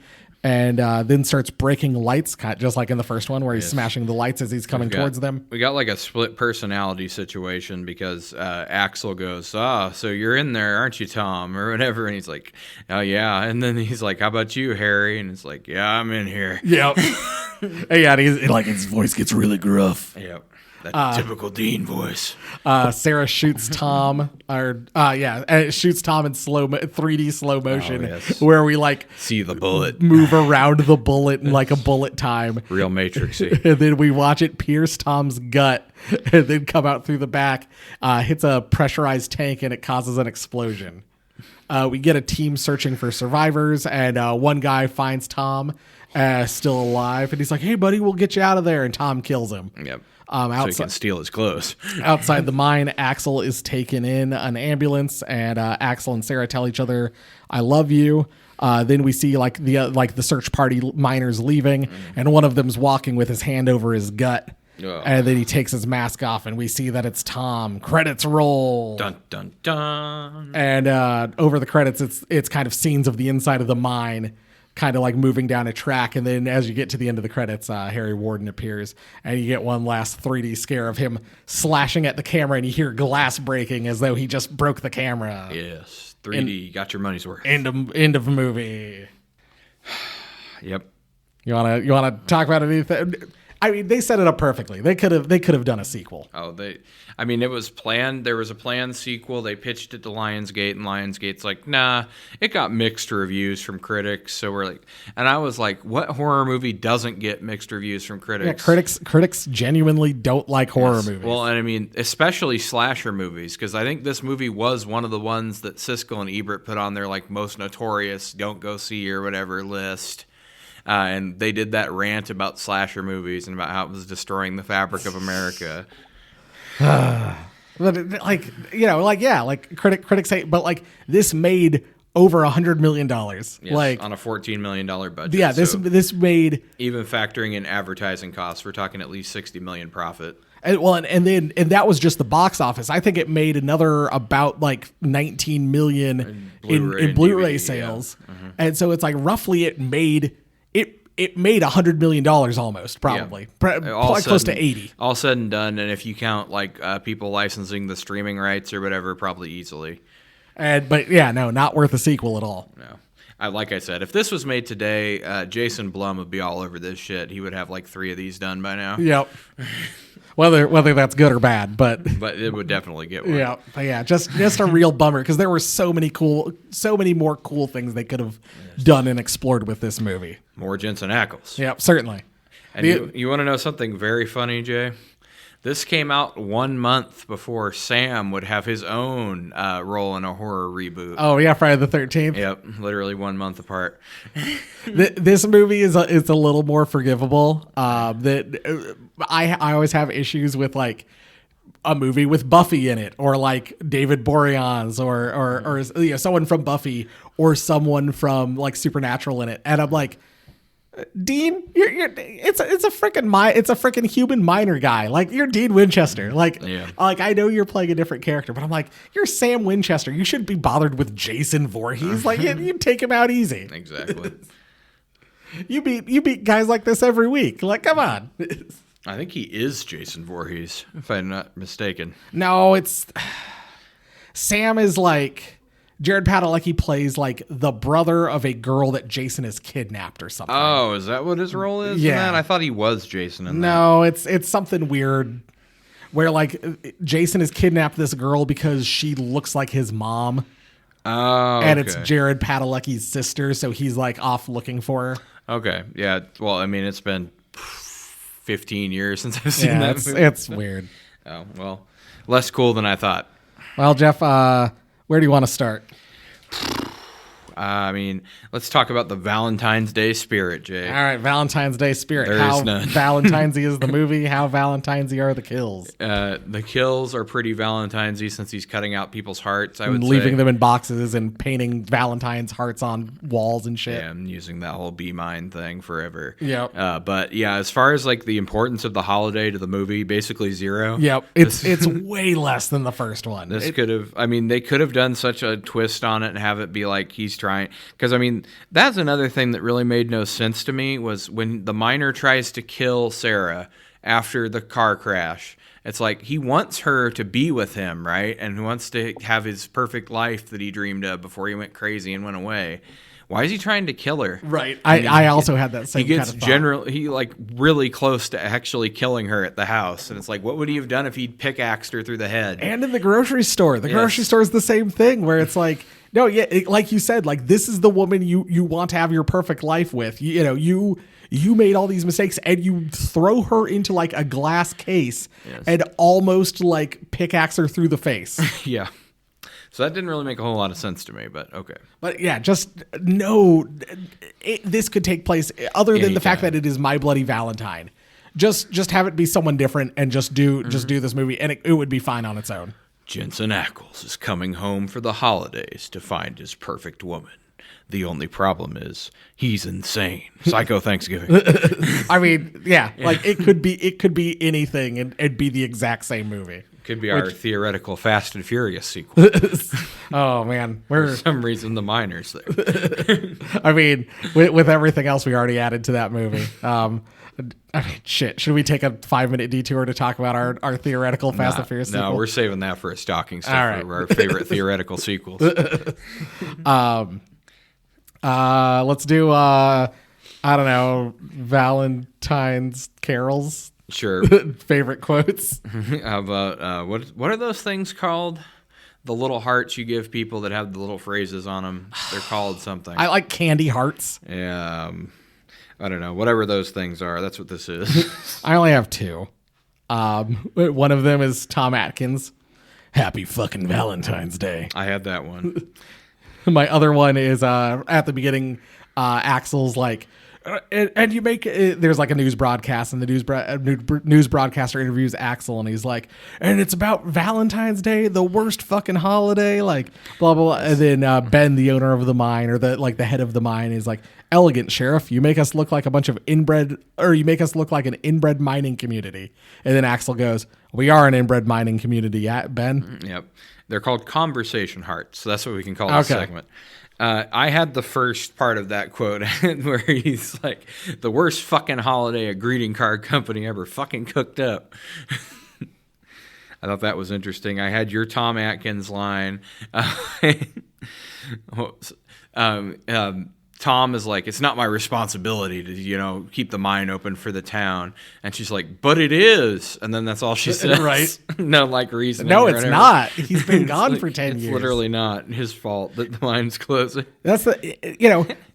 And then starts breaking lights, just like in the first one, where he's smashing the lights as he's coming towards them. We got like a split personality situation because Axel goes, so you're in there, aren't you, Tom? Or whatever. And he's like, oh, yeah. And then he's like, how about you, Harry? And it's like, yeah, I'm in here. Yep. Yeah, and he's, like his voice gets really gruff. Yep. That typical Dean voice. Sarah shoots Tom, shoots Tom in 3D slow motion, where we like see the bullet move around the bullet in like a bullet time. Real Matrixy. And then we watch it pierce Tom's gut and then come out through the back, hits a pressurized tank, and it causes an explosion. We get a team searching for survivors, and one guy finds Tom still alive, and he's like, hey, buddy, we'll get you out of there. And Tom kills him. Yep. So he can steal his clothes. Outside the mine, Axel is taken in an ambulance, and Axel and Sarah tell each other, I love you. Then we see like the search party miners leaving, and one of them's walking with his hand over his gut. And then he takes his mask off, and we see that it's Tom. Credits roll. Dun, dun, dun. And over the credits, it's kind of scenes of the inside of the mine, kind of like moving down a track. And then as you get to the end of the credits, Harry Warden appears, and you get one last 3D scare of him slashing at the camera, and you hear glass breaking as though he just broke the camera. Yes, 3D, got your money's worth. End of movie. Yep. You wanna talk about anything? I mean, they set it up perfectly. They could have done a sequel. It was planned. There was a planned sequel. They pitched it to Lionsgate, and Lionsgate's like, nah. It got mixed reviews from critics. So we're like, and I was like, what horror movie doesn't get mixed reviews from critics? Yeah, critics genuinely don't like horror movies. Well, and I mean, especially slasher movies, because I think this movie was one of the ones that Siskel and Ebert put on their like most notorious don't go see or whatever list. And they did that rant about slasher movies and about how it was destroying the fabric of America. But critics say, but like this made over $100 million. Yes, like on a $14 million budget. Yeah, this made, even factoring in advertising costs, we're talking at least $60 million profit. And that was just the box office. I think it made another about like 19 million in Blu-ray sales. Yeah. Mm-hmm. And so it's like roughly it made $100 million almost, probably. Yeah. Close to 80. All said and done, and if you count like people licensing the streaming rights or whatever, probably easily. But yeah, no, not worth a sequel at all. No. Like I said, if this was made today, Jason Blum would be all over this shit. He would have like 3 of these done by now. Yep. Whether that's good or bad, but it would definitely get one. Yeah, just a real bummer, because there were so many more cool things they could have done and explored with this movie. More Jensen Ackles. Yeah, certainly. And you want to know something very funny, Jay? This came out 1 month before Sam would have his own role in a horror reboot. Oh yeah, Friday the 13th. Yep, literally 1 month apart. This movie is a little more forgivable. That I always have issues with like a movie with Buffy in it, or like David Boreanaz, or someone from Buffy, or someone from like Supernatural in it, and I'm like, Dean, it's a freaking human miner guy. Like, you're Dean Winchester. Like I know you're playing a different character, but I'm like, you're Sam Winchester. You shouldn't be bothered with Jason Voorhees. Like, you take him out easy. Exactly. You beat guys like this every week. Like, come on. I think he is Jason Voorhees, if I'm not mistaken. No, Sam is like, Jared Padalecki plays like the brother of a girl that Jason has kidnapped or something. Oh, is that what his role is? Yeah. In that? I thought he was Jason in that. No, it's something weird where like Jason has kidnapped this girl because she looks like his mom. Oh, and it's Jared Padalecki's sister, so he's like off looking for her. Okay, yeah. Well, I mean, it's been 15 years since I've seen that movie. It's weird. Oh, well, less cool than I thought. Well, Jeff, where do you want to start? I mean, let's talk about the Valentine's Day spirit, Jay. All right, Valentine's Day spirit. There How is none. Valentine's-y is the movie. How Valentine's-y are the kills. The kills are pretty Valentine's-y since he's cutting out people's hearts, I would And say. leaving them in boxes and painting Valentine's hearts on walls and shit. Yeah, I'm using that whole be mine thing forever. Yep. But yeah, as far as like the importance of the holiday to the movie, basically zero. Yep. It's way less than the first one. This could have, I mean, they could have done such a twist on it and have it be like he's trying. Because, I mean, that's another thing that really made no sense to me was when the miner tries to kill Sarah after the car crash. It's like he wants her to be with him, right? And he wants to have his perfect life that he dreamed of before he went crazy and went away. Why is he trying to kill her? Right. I also had that same He gets kind of thought. he like really close to actually killing her at the house. And it's like, what would he have done if he'd pickaxed her through the head? And in the grocery store. The grocery store is the same thing where it's like, no, yeah, like you said, like this is the woman you want to have your perfect life with. You made all these mistakes and you throw her into like a glass case and almost like pickaxe her through the face. Yeah. So that didn't really make a whole lot of sense to me, but okay. But yeah, just no, this could take place other than the fact that it is My Bloody Valentine. Just have it be someone different and just do this movie and it would be fine on its own. Jensen Ackles is coming home for the holidays to find his perfect woman. The only problem is he's insane. Psycho Thanksgiving. I mean, yeah, like it could be anything and it'd be the exact same movie. Could be our theoretical Fast and Furious sequel. Oh man, For some reason, the miner's there. I mean, with everything else we already added to that movie. I mean, shit. Should we take a 5-minute detour to talk about our theoretical Fast and Furious sequel? No, we're saving that for a stocking stuff All right. for our favorite theoretical sequels. Let's do I don't know, Valentine's carols. Sure. Favorite quotes. How about what are those things called? The little hearts you give people that have the little phrases on them. They're called something. I like candy hearts. Yeah. I don't know. Whatever those things are, that's what this is. I only have two. One of them is Tom Atkins. Happy fucking Valentine's Day. I had that one. My other one is at the beginning, Axel's like, and you make there's like a news broadcast, and the news broadcaster interviews Axel, and he's like, and it's about Valentine's Day, the worst fucking holiday, like blah blah blah. And then Ben, the owner of the mine, or the head of the mine, is like, elegant, Sheriff, you make us look like a bunch of inbred, or you make us look like an inbred mining community. And then Axel goes, we are an inbred mining community, Ben. Yep. They're called conversation hearts. So that's what we can call this segment. I had the first part of that quote where he's like, the worst fucking holiday a greeting card company ever fucking cooked up. I thought that was interesting. I had your Tom Atkins line. Tom is like, it's not my responsibility to, keep the mine open for the town. And she's like, but it is. And then that's all she says. Right. No, reasoning. No, it's not. He's been gone for 10 years. It's literally not his fault that the mine's closing. That's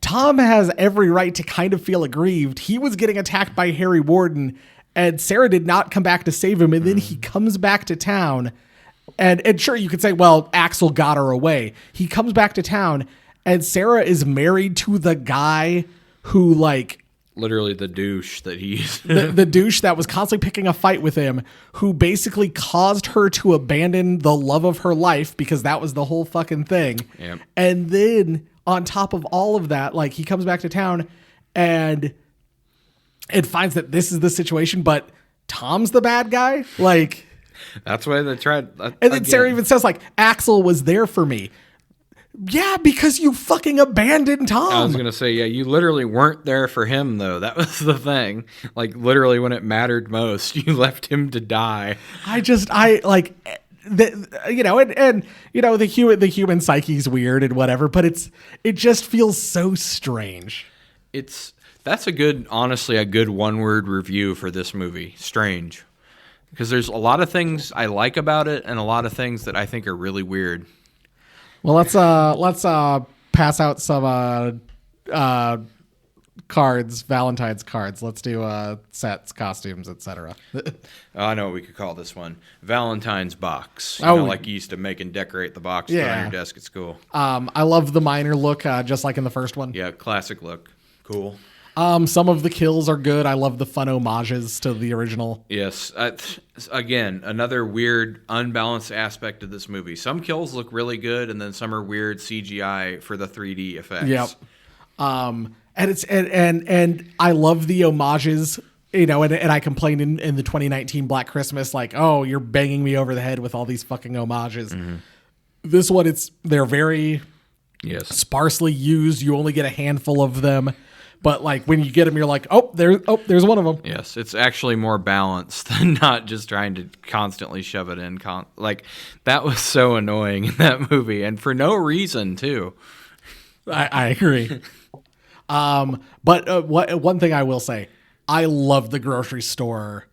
Tom has every right to kind of feel aggrieved. He was getting attacked by Harry Warden, and Sarah did not come back to save him. And then he comes back to town. And sure, you could say, well, Axel got her away. He comes back to town, and Sarah is married to the guy who, like... Literally the douche that he's... the douche that was constantly picking a fight with him, who basically caused her to abandon the love of her life, because that was the whole fucking thing. Yep. And then, on top of all of that, like, he comes back to town, and it finds that this is the situation, but Tom's the bad guy? Like... That's why they tried... and then Sarah even says, like, Axel was there for me. Yeah, because you fucking abandoned Tom. I was going to say, yeah, you literally weren't there for him, though. That was the thing. Like, literally when it mattered most, you left him to die. The human psyche's weird and whatever, but it just feels so strange. That's honestly a good one-word review for this movie. Strange. Because there's a lot of things I like about it and a lot of things that I think are really weird. Well, let's pass out some cards, Valentine's cards. Let's do sets, costumes, etc. I know what we could call this one. Valentine's box. Oh. Like you used to make and decorate the box put on your desk at school. I love the minor look, just like in the first one. Yeah, classic look. Cool. Some of the kills are good. I love the fun homages to the original. Yes. Again, another weird, unbalanced aspect of this movie. Some kills look really good, and then some are weird CGI for the 3D effects. Yep. And it's and I love the homages. And I complained in the 2019 Black Christmas, like, oh, you're banging me over the head with all these fucking homages. Mm-hmm. This one, they're very sparsely used. You only get a handful of them. But like when you get them, you're like, there's one of them. Yes, it's actually more balanced than not just trying to constantly shove it in. Like that was so annoying in that movie, and for no reason too. I agree. But one thing I will say, I love the grocery store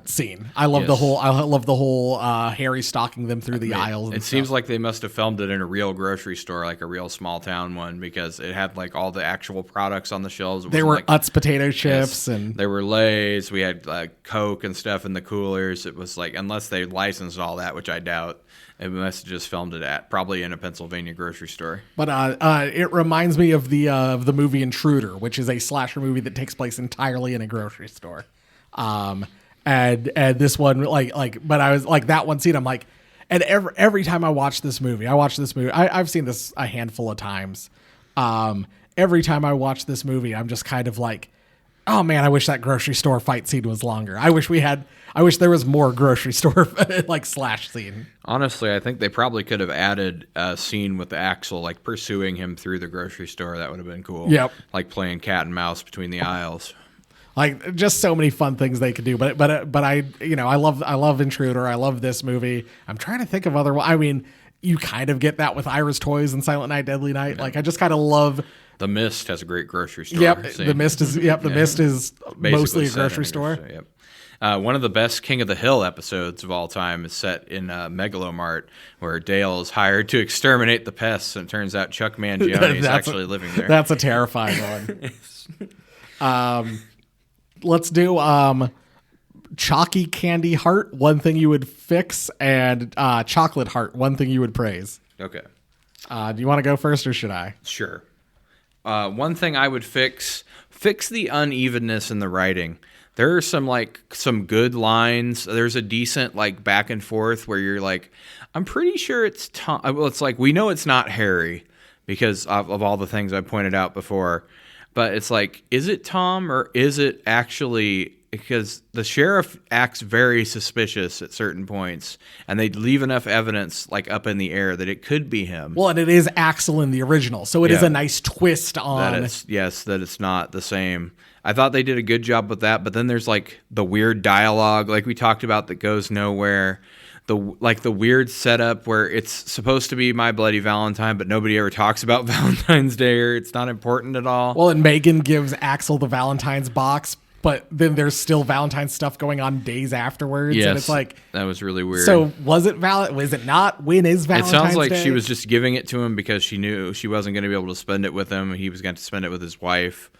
scene. I love the whole Harry stalking them through the aisles. It seems like they must have filmed it in a real grocery store, like a real small town one, because it had like all the actual products on the shelves. There were Utz potato chips and there were Lay's. We had Coke and stuff in the coolers. It was like, unless they licensed all that, which I doubt, it must have just filmed it at probably in a Pennsylvania grocery store. But it reminds me of the movie Intruder, which is a slasher movie that takes place entirely in a grocery store. And this one, but I was like that one scene. I'm like, and every time I watch this movie, I've seen this a handful of times. Every time I watch this movie, I'm just kind of like, oh man, I wish that grocery store fight scene was longer. I wish there was more grocery store like slash scene. Honestly, I think they probably could have added a scene with Axel like pursuing him through the grocery store. That would have been cool. Yep. Like playing cat and mouse between the aisles. Like just so many fun things they could do, but I love Intruder. I love this movie. I'm trying to think of other. I mean, you kind of get that with Ira's Toys and Silent Night, Deadly Night. Yeah. Like I just kind of love. The Mist has a great grocery store. Yep, The Mist is basically mostly a grocery store. Yep. One of the best King of the Hill episodes of all time is set in Megalomart, where Dale is hired to exterminate the pests, and it turns out Chuck Mangione is actually living there. That's a terrifying one. Let's do Chalky Candy Heart, one thing you would fix, and Chocolate Heart, one thing you would praise. Okay. Do you want to go first, or should I? Sure. One thing I would fix the unevenness in the writing. There are some good lines. There's a decent like back and forth where you're like, I'm pretty sure it's Tom. Well, it's like, we know it's not Harry because of all the things I pointed out before. But it's like, is it Tom or is it actually, because the sheriff acts very suspicious at certain points, and they leave enough evidence like up in the air that it could be him. Well, and it is Axel in the original, so it is a nice twist on that it's not the same. I thought they did a good job with that, but then there's like the weird dialogue, like we talked about, that goes nowhere. The weird setup where it's supposed to be My Bloody Valentine, but nobody ever talks about Valentine's Day, or it's not important at all. Well, and Megan gives Axel the Valentine's box, but then there's still Valentine's stuff going on days afterwards. Yes, and it's like, that was really weird. So was it Was it not? When is Valentine's Day? It sounds like she was just giving it to him because she knew she wasn't going to be able to spend it with him. He was going to spend it with his wife.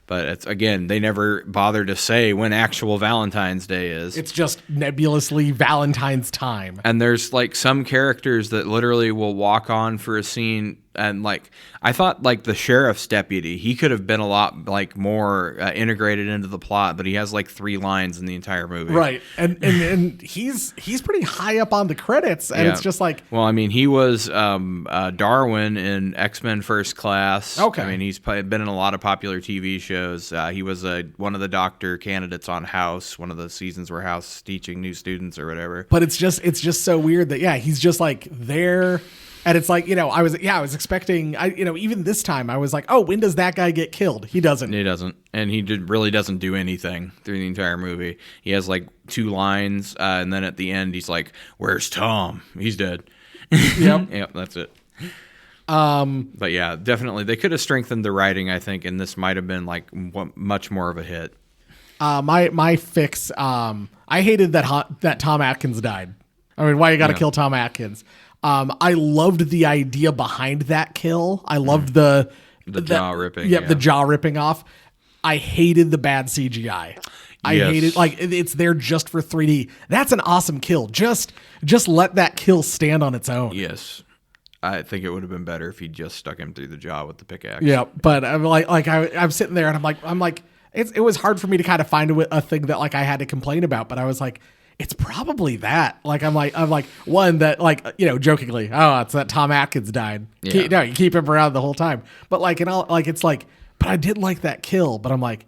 But it's, again, they never bother to say when actual Valentine's Day is. It's just nebulously Valentine's time. And there's like some characters that literally will walk on for a scene. And like, I thought like the sheriff's deputy, he could have been a lot like more integrated into the plot, but he has like 3 lines in the entire movie. Right. And he's pretty high up on the credits. And it's just like, well, I mean, he was Darwin in X-Men First Class. Okay. I mean, he's been in a lot of popular TV shows. He was one of the doctor candidates on House, one of the seasons where House teaching new students or whatever. But it's just so weird that he's just like there. And it's like, I was expecting, even this time I was like, oh, when does that guy get killed? He doesn't. He doesn't. And he really doesn't do anything through the entire movie. He has like 2 lines. And then at the end, he's like, where's Tom? He's dead. Yep. Yep, that's it. But yeah, definitely. They could have strengthened the writing, I think. And this might have been like much more of a hit. My fix, I hated that Tom Atkins died. I mean, why you got to kill Tom Atkins? I loved the idea behind that kill. I loved the jaw ripping. Yep, the jaw ripping off. I hated the bad CGI. I Yes. hated, like, it's there just for 3D. That's an awesome kill. Just let that kill stand on its own. Yes. I think it would have been better if he just stuck him through the jaw with the pickaxe. Yeah, but I'm I'm sitting there and I'm like, it was hard for me to kind of find a thing that like I had to complain about, but I was like, it's probably that. Like I'm like one that, like, you know, jokingly, oh, it's that Tom Atkins died. Yeah. No, you keep him around the whole time. But like, and all, like, it's like, but I did like that kill. But I'm like,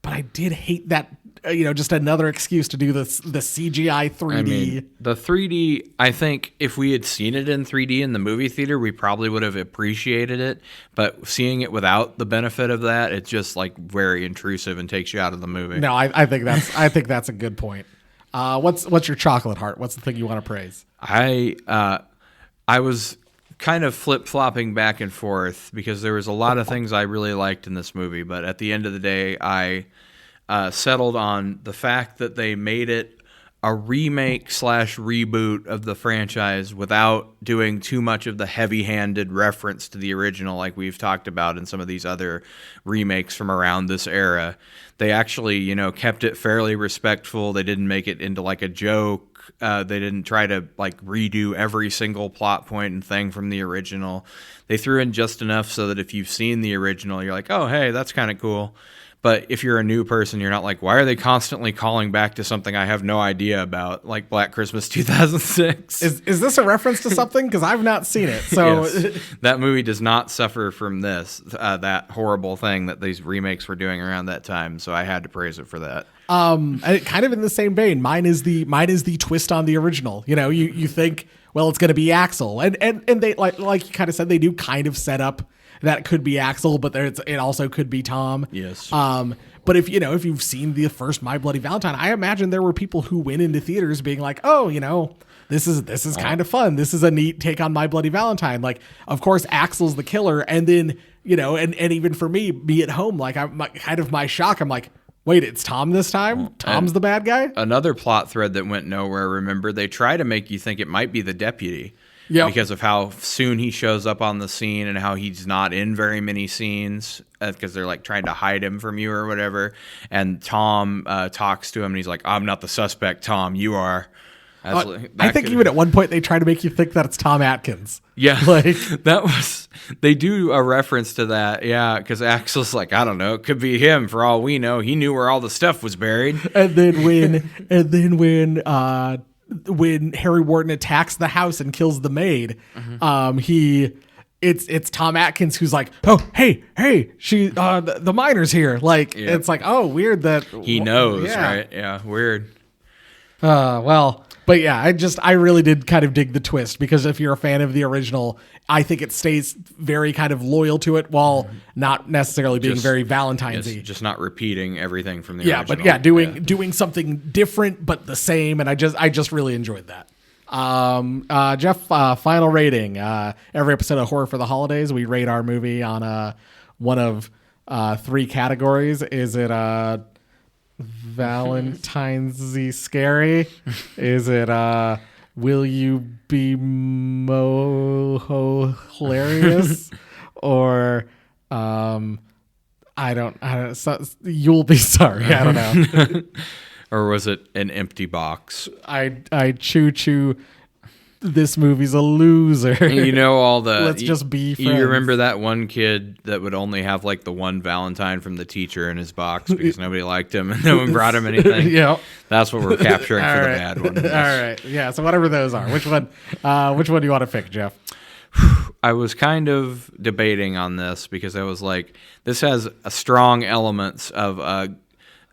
but I did hate that. You know, just another excuse to do the CGI 3D. I mean, the 3D, I think if we had seen it in 3D in the movie theater, we probably would have appreciated it. But seeing it without the benefit of that, it's just like very intrusive and takes you out of the movie. No, I think that's a good point. What's your chocolate heart? What's the thing you want to praise? I was kind of flip-flopping back and forth because there was a lot of things I really liked in this movie. But at the end of the day, I settled on the fact that they made it a remake / reboot of the franchise without doing too much of the heavy-handed reference to the original like we've talked about in some of these other remakes from around this era. They actually, you know, kept it fairly respectful. They didn't make it into like a joke. They didn't try to like redo every single plot point and thing from the original. They threw in just enough so that if you've seen the original, you're like, oh, hey, that's kind of cool. But if you're a new person, you're not like, why are they constantly calling back to something I have no idea about, like Black Christmas 2006? Is this a reference to something? Because I've not seen it. So Yes. That movie does not suffer from this, that horrible thing that these remakes were doing around that time. So I had to praise it for that. kind of in the same vein, mine is the twist on the original. You know, you think, well, it's going to be Axel, and they like you kind of said, they do kind of set up that it could be Axel, but it also could be Tom. Yes. But if you've seen the first My Bloody Valentine, I imagine there were people who went into theaters being like, oh, you know, this is kind of fun. This is a neat take on My Bloody Valentine. Like, of course, Axel's the killer, and then, you know, and even for me at home, like, my shock, I'm like, wait, it's Tom this time? Tom's the bad guy? Another plot thread that went nowhere, remember, they try to make you think it might be the deputy. Yep. Because of how soon he shows up on the scene and how he's not in very many scenes because they're like trying to hide him from you or whatever. And Tom talks to him and he's like, I'm not the suspect, Tom, you are. I think even at one point they try to make you think that it's Tom Atkins. Yeah, like they do a reference to that. Yeah, because Axel's like, I don't know, it could be him for all we know. He knew where all the stuff was buried. And then when Harry Wharton attacks the house and kills the maid, it's Tom Atkins who's like, oh, hey, the miner's here. Like, It's like, oh, weird that he knows, right? Yeah, weird. Well, but yeah, I really did kind of dig the twist, because if you're a fan of the original, I think it stays very kind of loyal to it while not necessarily being very Valentine's-y. Just not repeating everything from the original. But doing something different but the same, and I just really enjoyed that. Jeff, final rating. Every episode of Horror for the Holidays, we rate our movie on one of 3 categories. Is it Valentine's-y scary? Is it will you be moho hilarious? Or you'll be sorry. I don't know. Or was it an empty box? I choo. This movie's a loser. You know, all the let's just be friends. You remember that one kid that would only have like the one Valentine from the teacher in his box because nobody liked him and no one brought him anything? Yeah, that's what we're capturing for the bad one. All right, yeah. So whatever those are, which one do you want to pick, Jeff? I was kind of debating on this because I was like, this has a strong elements of a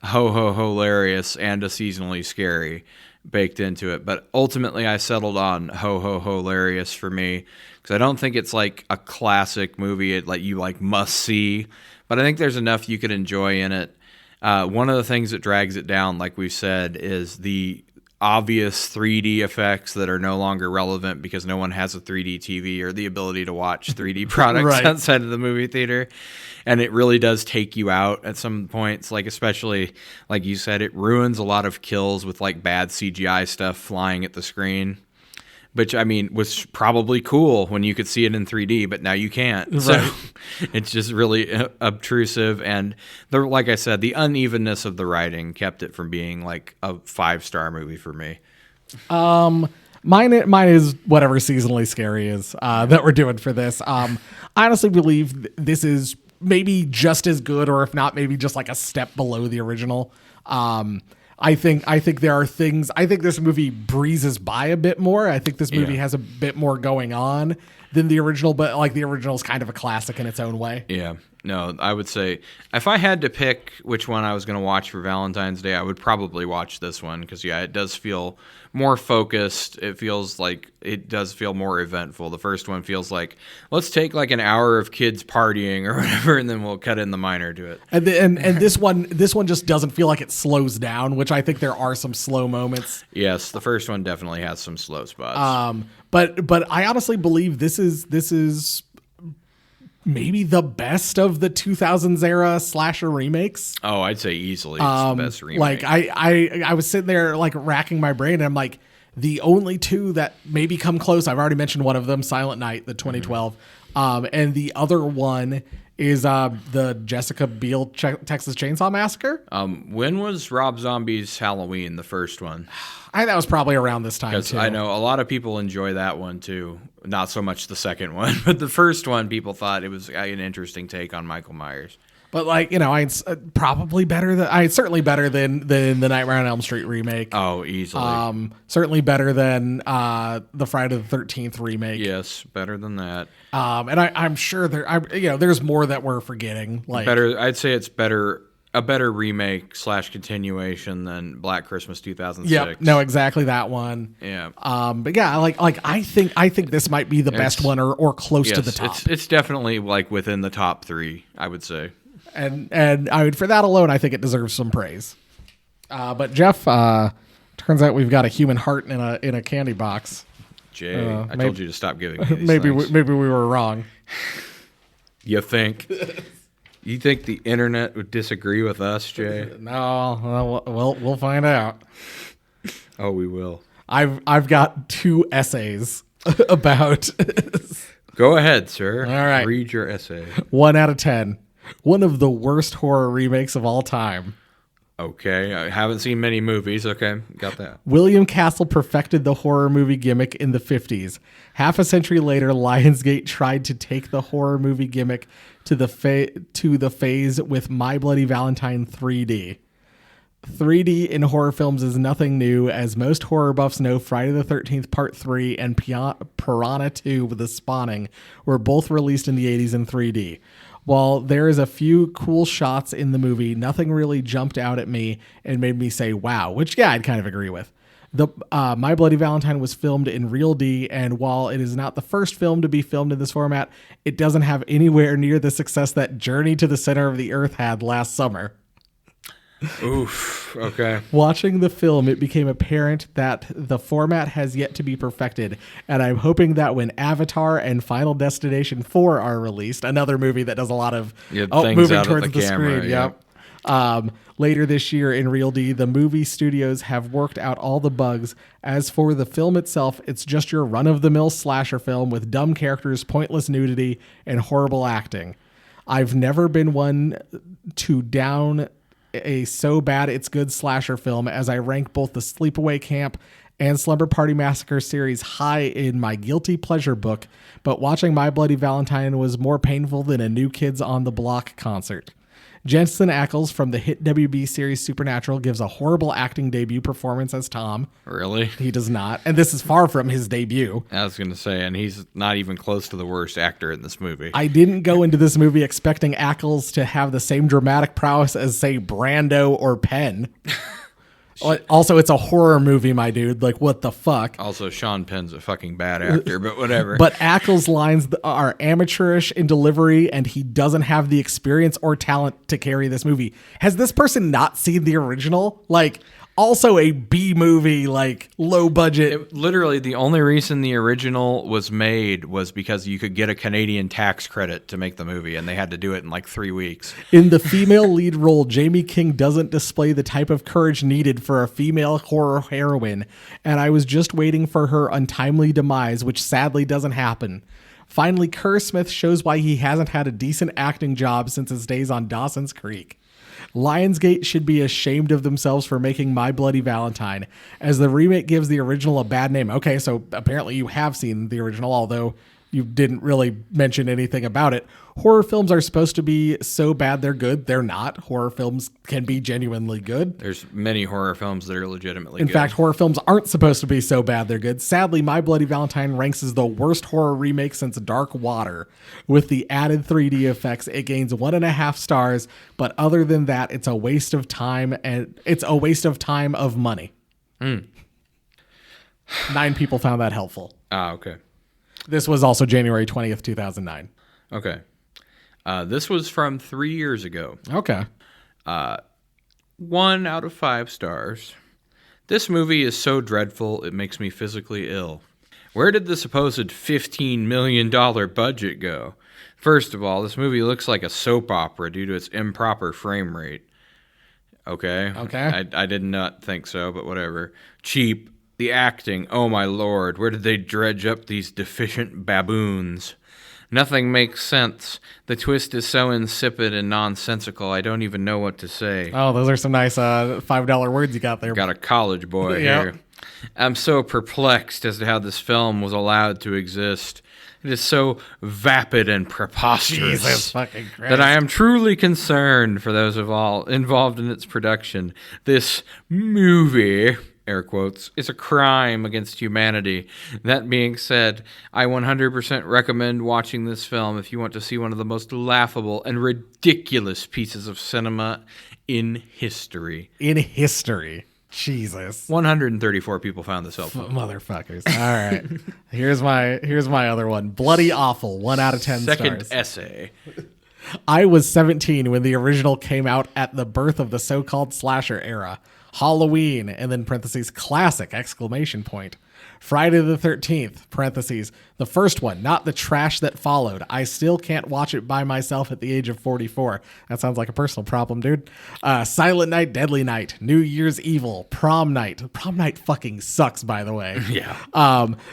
ho hilarious and a seasonally scary baked into it, but ultimately I settled on ho hilarious for me because I don't think it's like a classic movie you must see, but I think there's enough you could enjoy in it. One of the things that drags it down, like we've said, is the obvious 3D effects that are no longer relevant because no one has a 3D TV or the ability to watch 3D products outside of the movie theater. And it really does take you out at some points, like especially, like you said, it ruins a lot of kills with like bad CGI stuff flying at the screen. which I mean was probably cool when you could see it in 3D, but now you can't. Right. So it's just really obtrusive, and like I said, the unevenness of the writing kept it from being like a 5-star movie for me. Mine is whatever seasonally scary is that we're doing for this. I honestly believe this is maybe just as good, or if not, maybe just like a step below the original. I think there are things. I think this movie breezes by a bit more. I think this movie has a bit more going on than the original, but like the original is kind of a classic in its own way. Yeah. No, I would say if I had to pick which one I was going to watch for Valentine's Day, I would probably watch this one because, it does feel more focused. It feels like it does feel more eventful. The first one feels like, let's take like an hour of kids partying or whatever, and then we'll cut in the minor to it. And this one just doesn't feel like it slows down, which I think there are some slow moments. Yes, the first one definitely has some slow spots. But I honestly believe this is maybe the best of the 2000s era slasher remakes. Oh, I'd say easily it's the best remake. Like I was sitting there like racking my brain, and I'm like, the only two that maybe come close, I've already mentioned one of them, Silent Night, the 2012, and the other one is the Jessica Biel Texas Chainsaw Massacre. When was Rob Zombie's Halloween, the first one? I think that was probably around this time too. I know a lot of people enjoy that one too. Not so much the second one, but the first one, people thought it was an interesting take on Michael Myers. But like, it's probably better than certainly better than the Nightmare on Elm Street remake. Oh, easily. Certainly better than the Friday the 13th remake. Yes, better than that. And I'm sure there's more that we're forgetting. Like better, I'd say it's better. A better remake / continuation than Black Christmas 2006. Yep, no, exactly that one. Yeah. But yeah, like I think this might be the best one or close to the top. It's definitely like within the top 3, I would say. And I mean, for that alone, I think it deserves some praise. But Jeff, turns out we've got a human heart in a candy box. Jay, I told you to stop giving me these maybe things. we were wrong. You think? You think the internet would disagree with us, Jay? No, we'll find out. Oh, we will. I've got 2 essays about. Go ahead, sir. All right. Read your essay. 1 out of 10. One of the worst horror remakes of all time. Okay, I haven't seen many movies. Okay, got that. William Castle perfected the horror movie gimmick in the 50s. Half a century later, Lionsgate tried to take the horror movie gimmick to the phase with My Bloody Valentine 3D. 3D in horror films is nothing new, as most horror buffs know. Friday the 13th Part 3 and Piranha 2 with The Spawning were both released in the 80s in 3D. While there is a few cool shots in the movie, nothing really jumped out at me and made me say, wow, which, I'd kind of agree with. The My Bloody Valentine was filmed in Real D, and while it is not the first film to be filmed in this format, it doesn't have anywhere near the success that Journey to the Center of the Earth had last summer. Oof, okay. Watching the film, it became apparent that the format has yet to be perfected, and I'm hoping that when Avatar and Final Destination 4 are released, another movie that does a lot of moving towards the camera, screen, yep. Later this year in Real D, the movie studios have worked out all the bugs. As for the film itself, it's just your run-of-the-mill slasher film with dumb characters, pointless nudity, and horrible acting. I've never been one to down a so bad it's good slasher film, as I rank both the Sleepaway Camp and Slumber Party Massacre series high in my guilty pleasure book, but watching My Bloody Valentine was more painful than a New Kids on the Block concert. Jensen Ackles from the hit WB series Supernatural gives a horrible acting debut performance as Tom. Really? He does not. And this is far from his debut. I was going to say, and he's not even close to the worst actor in this movie. I didn't go into this movie expecting Ackles to have the same dramatic prowess as, say, Brando or Penn. Also, it's a horror movie, my dude. Like, what the fuck? Also, Sean Penn's a fucking bad actor, but whatever. But Ackles' lines are amateurish in delivery, and he doesn't have the experience or talent to carry this movie. Has this person not seen the original? Like, Also a B movie, like low budget. Literally, the only reason the original was made was because you could get a Canadian tax credit to make the movie, and they had to do it in like 3 weeks. In the female lead role, Jamie King doesn't display the type of courage needed for a female horror heroine, and I was just waiting for her untimely demise, which sadly doesn't happen. Finally, Kerr Smith shows why he hasn't had a decent acting job since his days on Dawson's Creek. Lionsgate should be ashamed of themselves for making My Bloody Valentine, as the remake gives the original a bad name. Okay, so apparently you have seen the original, although you didn't really mention anything about it. Horror films are supposed to be so bad they're good. They're not. Horror films can be genuinely good. There's many horror films that are legitimately good. In fact, horror films aren't supposed to be so bad they're good. Sadly, My Bloody Valentine ranks as the worst horror remake since Dark Water. With the added 3D effects, it gains 1.5 stars, but other than that, it's a waste of time, and it's a waste of time of money. 9 people found that helpful. Ah, okay. This was also January 20th, 2009. Okay. This was from 3 years ago. Okay. 1 out of 5 stars. This movie is so dreadful, it makes me physically ill. Where did the supposed $15 million budget go? First of all, this movie looks like a soap opera due to its improper frame rate. Okay. I did not think so, but whatever. Cheap. The acting, oh my lord, where did they dredge up these deficient baboons? Nothing makes sense. The twist is so insipid and nonsensical, I don't even know what to say. Oh, those are some nice $5 words you got there. Got a college boy here. I'm so perplexed as to how this film was allowed to exist. It is so vapid and preposterous Jesus fucking Christ. that I am truly concerned for those of all involved in its production. This movie, air quotes, is a crime against humanity. That being said, I 100% recommend watching this film if you want to see one of the most laughable and ridiculous pieces of cinema in history. In history. Jesus. 134 people found this helpful. Motherfuckers. All right. Here's my other one. Bloody Awful. 1 out of 10 Second stars. essay. I was 17 when the original came out at the birth of the so-called slasher era. Halloween, and then parentheses, classic, exclamation point. Friday the 13th, parentheses, the first one, not the trash that followed. I still can't watch it by myself at the age of 44. That sounds like a personal problem, dude. Silent Night, Deadly Night, New Year's Evil, Prom Night. Prom Night fucking sucks, by the way. Yeah.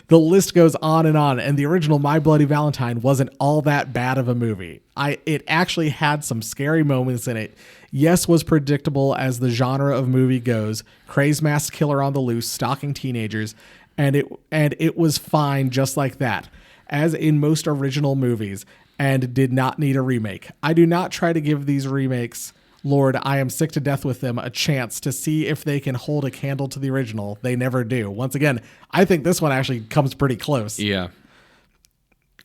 The list goes on, and the original My Bloody Valentine wasn't all that bad of a movie. It actually had some scary moments in it. Yes, was predictable as the genre of movie goes. Crazed masked killer on the loose, stalking teenagers, and it was fine just like that, as in most original movies, and did not need a remake. I do not try to give these remakes, Lord, I am sick to death with them, a chance to see if they can hold a candle to the original. They never do. Once again, I think this one actually comes pretty close. Yeah.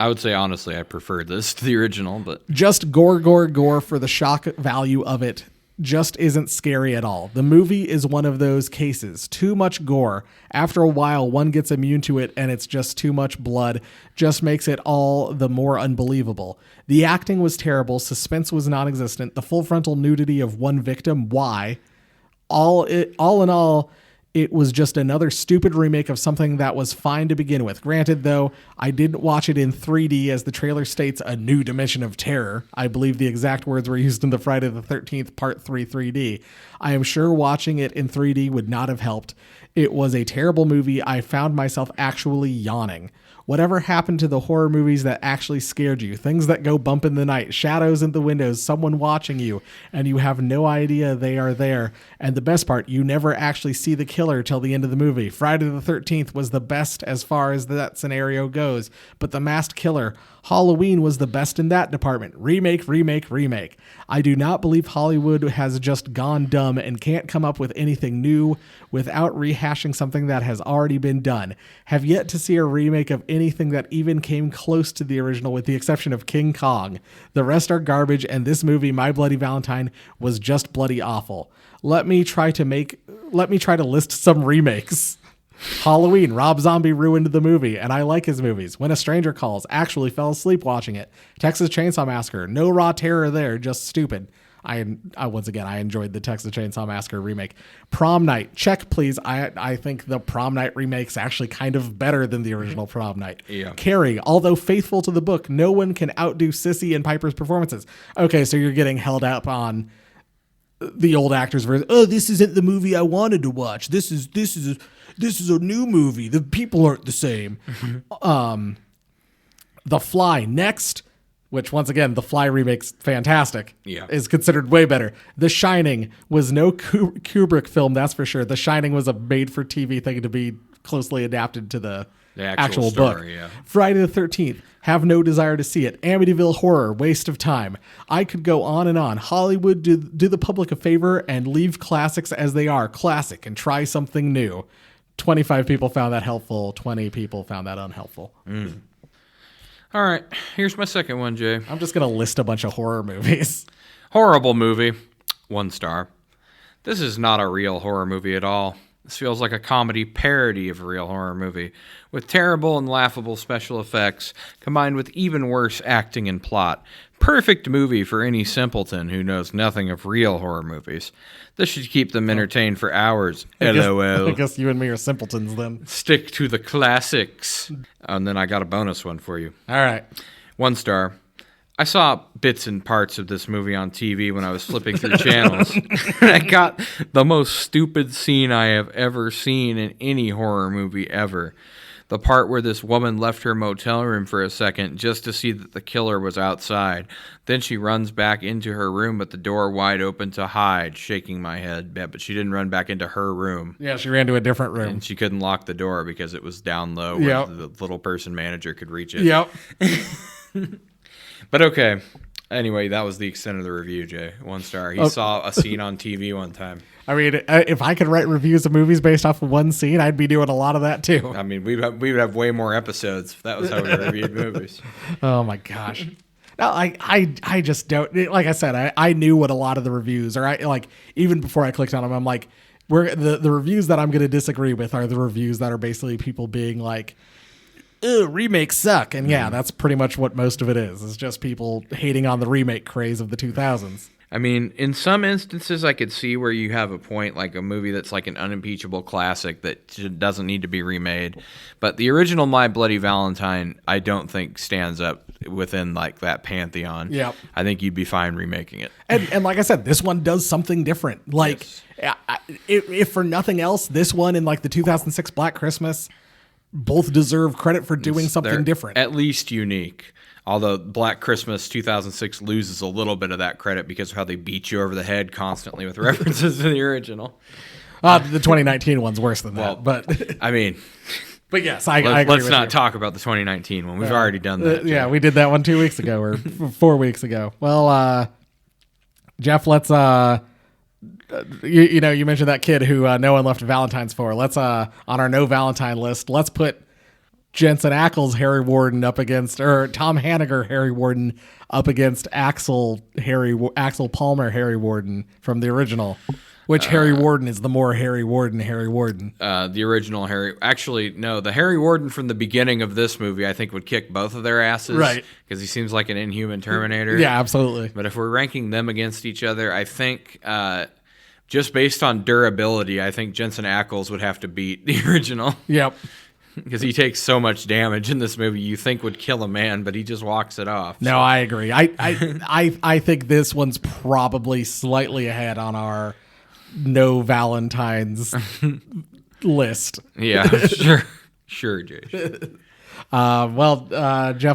I would say, honestly, I prefer this to the original, but... Just gore for the shock value of it just isn't scary at all. The movie is one of those cases. Too much gore. After a while, one gets immune to it, and it's just too much blood. Just makes it all the more unbelievable. The acting was terrible. Suspense was non-existent. The full frontal nudity of one victim. Why? All in all... It was just another stupid remake of something that was fine to begin with. Granted, though, I didn't watch it in 3D, as the trailer states a new dimension of terror. I believe the exact words were used in the Friday the 13th Part 3 3D. I am sure watching it in 3D would not have helped. It was a terrible movie. I found myself actually yawning. Whatever happened to the horror movies that actually scared you? Things that go bump in the night, shadows in the windows, someone watching you, and you have no idea they are there. And the best part, you never actually see the killer till the end of the movie. Friday the 13th was the best as far as that scenario goes, but the masked killer, Halloween, was the best in that department. Remake. I do not believe Hollywood has just gone dumb and can't come up with anything new without rehashing something that has already been done. Have yet to see a remake of anything that even came close to the original, with the exception of King Kong. The rest are garbage, and this movie, My Bloody Valentine, was just bloody awful. Let me try to list some remakes. Halloween, Rob Zombie ruined the movie, and I like his movies. When a Stranger Calls, actually fell asleep watching it. Texas Chainsaw Massacre, no raw terror there, just stupid. I once again, I enjoyed the Texas Chainsaw Massacre remake. Prom Night, check please. I think the Prom Night remake's actually kind of better than the original Prom Night. Yeah. Carrie, although faithful to the book, no one can outdo Sissy and Piper's performances. Okay, so you're getting held up on the old actors version. Oh, this isn't the movie I wanted to watch. This is a new movie. The people aren't the same. The Fly next, which once again, The Fly remake's fantastic. Yeah. Is considered way better. The Shining was no Kubrick film, that's for sure. The Shining was a made-for-TV thing to be closely adapted to the actual story, book. yeah. Friday the 13th, have no desire to see it. Amityville Horror, waste of time. I could go on and on. Hollywood, do the public a favor and leave classics as they are, classic, and try something new. 25 people found that helpful. 20 people found that unhelpful. All right, here's my second one, Jay. I'm just going to list a bunch of horror movies. Horrible movie, 1 star. This is not a real horror movie at all. This feels like a comedy parody of a real horror movie, with terrible and laughable special effects, combined with even worse acting and plot. Perfect movie for any simpleton who knows nothing of real horror movies. This should keep them entertained for hours. LOL. I guess you and me are simpletons then. Stick to the classics. And then I got a bonus one for you. All right. 1 star. I saw bits and parts of this movie on TV when I was flipping through channels. And I got the most stupid scene I have ever seen in any horror movie ever. The part where this woman left her motel room for a second just to see that the killer was outside. Then she runs back into her room with the door wide open to hide, shaking my head. Yeah, but she didn't run back into her room. Yeah, she ran to a different room. And she couldn't lock the door because it was down low where Yep. the little person manager could reach it. Yep. But okay. Anyway, that was the extent of the review, Jay. 1 star. He saw a scene on TV one time. I mean, if I could write reviews of movies based off of one scene, I'd be doing a lot of that too. I mean, we would have way more episodes if that was how we reviewed movies. Oh my gosh. No, I just don't. Like I said, I knew what a lot of the reviews, or even before I clicked on them, I'm like, the reviews that I'm going to disagree with are the reviews that are basically people being like, "Ew, remakes suck," and yeah, that's pretty much what most of it is. It's just people hating on the remake craze of the 2000s. I mean, in some instances, I could see where you have a point, like a movie that's like an unimpeachable classic that doesn't need to be remade. But the original My Bloody Valentine, I don't think stands up within like that pantheon. Yep. I think you'd be fine remaking it. And like I said, this one does something different. Like, if for nothing else, this one and like the 2006 Black Christmas both deserve credit for doing something They're different. At least unique. Although Black Christmas 2006 loses a little bit of that credit because of how they beat you over the head constantly with references to the original. The 2019 one's worse than that, but I mean, but yes, I agree let's with not you. talk about the 2019 one. We've already done that. Yeah, Jeff. we did that one 2 weeks ago or 4 weeks ago. Well, Jeff, let's you mentioned that kid who no one left Valentine's for. Let's on our no Valentine list, let's put Jensen Ackles Harry Warden up against, or Tom Hanniger Harry Warden up against Axel Palmer Harry Warden from the original. Which Harry Warden is the more Harry Warden Harry Warden? The original Harry. Actually, no, the Harry Warden from the beginning of this movie, I think, would kick both of their asses. Right. Because he seems like an inhuman Terminator. Yeah, absolutely. But if we're ranking them against each other, I think just based on durability, I think Jensen Ackles would have to beat the original. Yep. Because he takes so much damage in this movie you think would kill a man, but he just walks it off. No, I agree. I think this one's probably slightly ahead on our no Valentine's list. Yeah, sure, Jay. Jeff,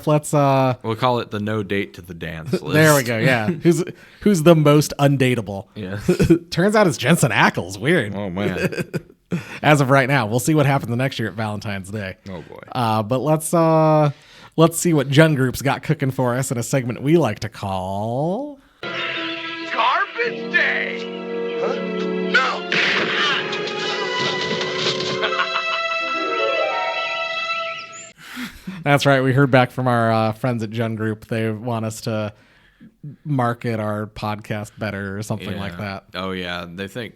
let's we'll call it the no date to the dance list. There we go. Yeah, who's the most undateable? Yeah. Turns out it's Jensen Ackles. Weird. Oh man. As of right now, we'll see what happens the next year at Valentine's Day. Oh boy. But let's see what Jun Group's got cooking for us in a segment we like to call Garbage Day! Huh? No! That's right. We heard back from our friends at Jun Group. They want us to market our podcast better or something like that. Oh yeah, they think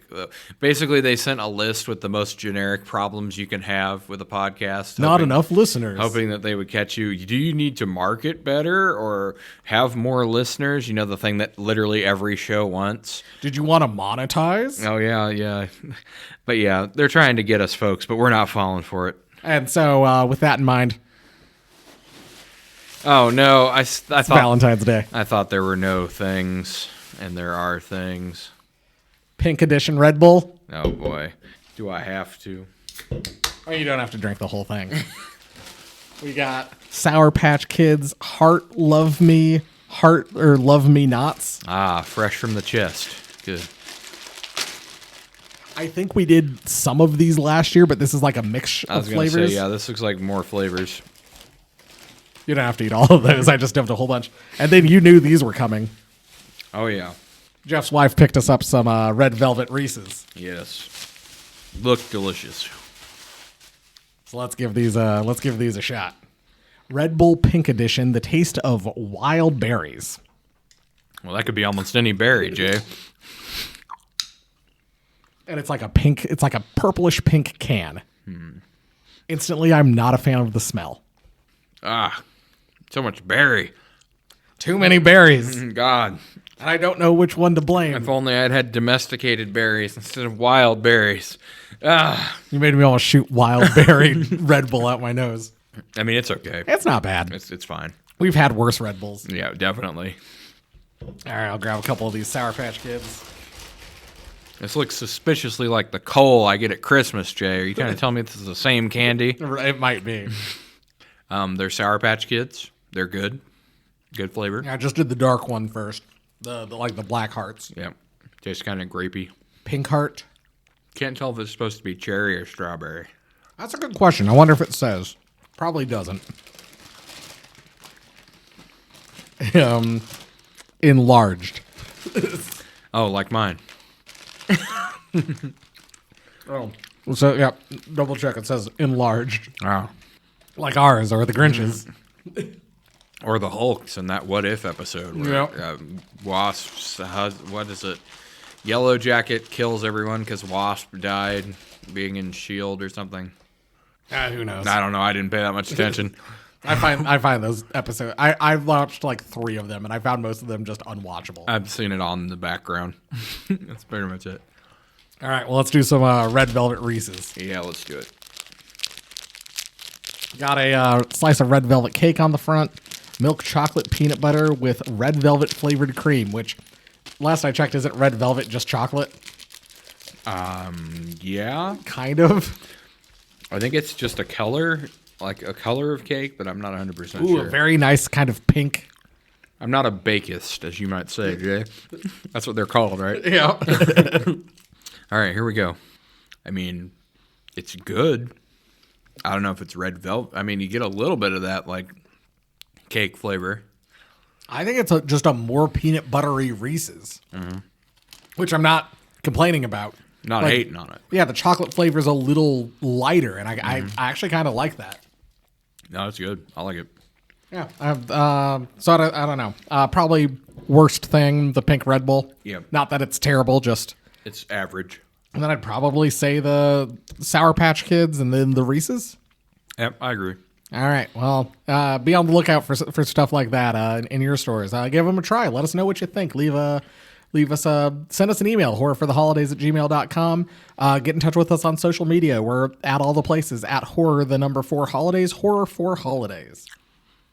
basically they sent a list with the most generic problems you can have with a podcast. Not enough listeners. Hoping that they would catch you. Do you need to market better or have more listeners? You know, the thing that literally every show wants. Did you want to monetize? Oh yeah. But yeah, they're trying to get us folks, but we're not falling for it. And so with that in mind, oh no, I thought Valentine's Day. I thought there were no things, and there are things. Pink Edition Red Bull. Oh boy, do I have to? Oh, you don't have to drink the whole thing. We got Sour Patch Kids Heart Love Me Nots. Ah, fresh from the chest. Good. I think we did some of these last year, but this is like a mix I of was gonna flavors. say, yeah, this looks like more flavors. You don't have to eat all of those. I just dumped a whole bunch. And then you knew these were coming. Oh yeah. Jeff's wife picked us up some red velvet Reese's. Yes. Look delicious. So let's give these a shot. Red Bull Pink Edition, the taste of wild berries. Well, that could be almost any berry, Jay. And it's like a purplish pink can. Instantly, I'm not a fan of the smell. Ah, so much berry. Too many berries. God. And I don't know which one to blame. If only I'd had domesticated berries instead of wild berries. Ah. You made me almost shoot wild berry Red Bull out my nose. I mean, it's okay. It's not bad. It's fine. We've had worse Red Bulls. Yeah, definitely. All right, I'll grab a couple of these Sour Patch Kids. This looks suspiciously like the coal I get at Christmas, Jay. Are you trying to tell me this is the same candy? It might be. They're Sour Patch Kids. They're good. Good flavor. I just did the dark one first. The black hearts. Yeah. Tastes kind of grapey. Pink heart. Can't tell if it's supposed to be cherry or strawberry. That's a good question. I wonder if it says. Probably doesn't. Enlarged. Oh, like mine. Oh. So, yeah, double check. It says enlarged. Oh. Like ours or the Grinch's. Or the Hulks in that What If episode where Yep. Wasp's, what is it? Yellow Jacket kills everyone because Wasp died being in S.H.I.E.L.D. or something. Who knows? I don't know. I didn't pay that much attention. I find those episodes. I've watched like 3 of them, and I found most of them just unwatchable. I've seen it on in the background. That's pretty much it. All right, well, let's do some red velvet Reese's. Yeah, let's do it. Got a slice of red velvet cake on the front, milk chocolate peanut butter with red velvet flavored cream, which last I checked, isn't red velvet just chocolate? Yeah. Kind of. I think it's just a color, like a color of cake, but I'm not 100% Ooh, sure. a very nice kind of pink. I'm not a bakist, as you might say, Jay. That's what they're called, right? Yeah. All right, here we go. I mean, it's good. I don't know if it's red velvet. I mean, you get a little bit of that, like, cake flavor. I think it's just a more peanut buttery Reese's, which I'm not complaining about. Not Like, hating on it. Yeah, the chocolate flavor is a little lighter, and I actually kind of like that. No, it's good. I like it. Yeah. So I don't know. Probably worst thing, the pink Red Bull. Yeah. Not that it's terrible, just. It's average. And then I'd probably say the Sour Patch Kids and then the Reese's. Yep, I agree. All right. Well, be on the lookout for stuff like that in your stores. Give them a try. Let us know what you think. Send us an email, horrorfortheholidays@gmail.com. Get in touch with us on social media. We're at all the places at horror4holidays, horror for holidays.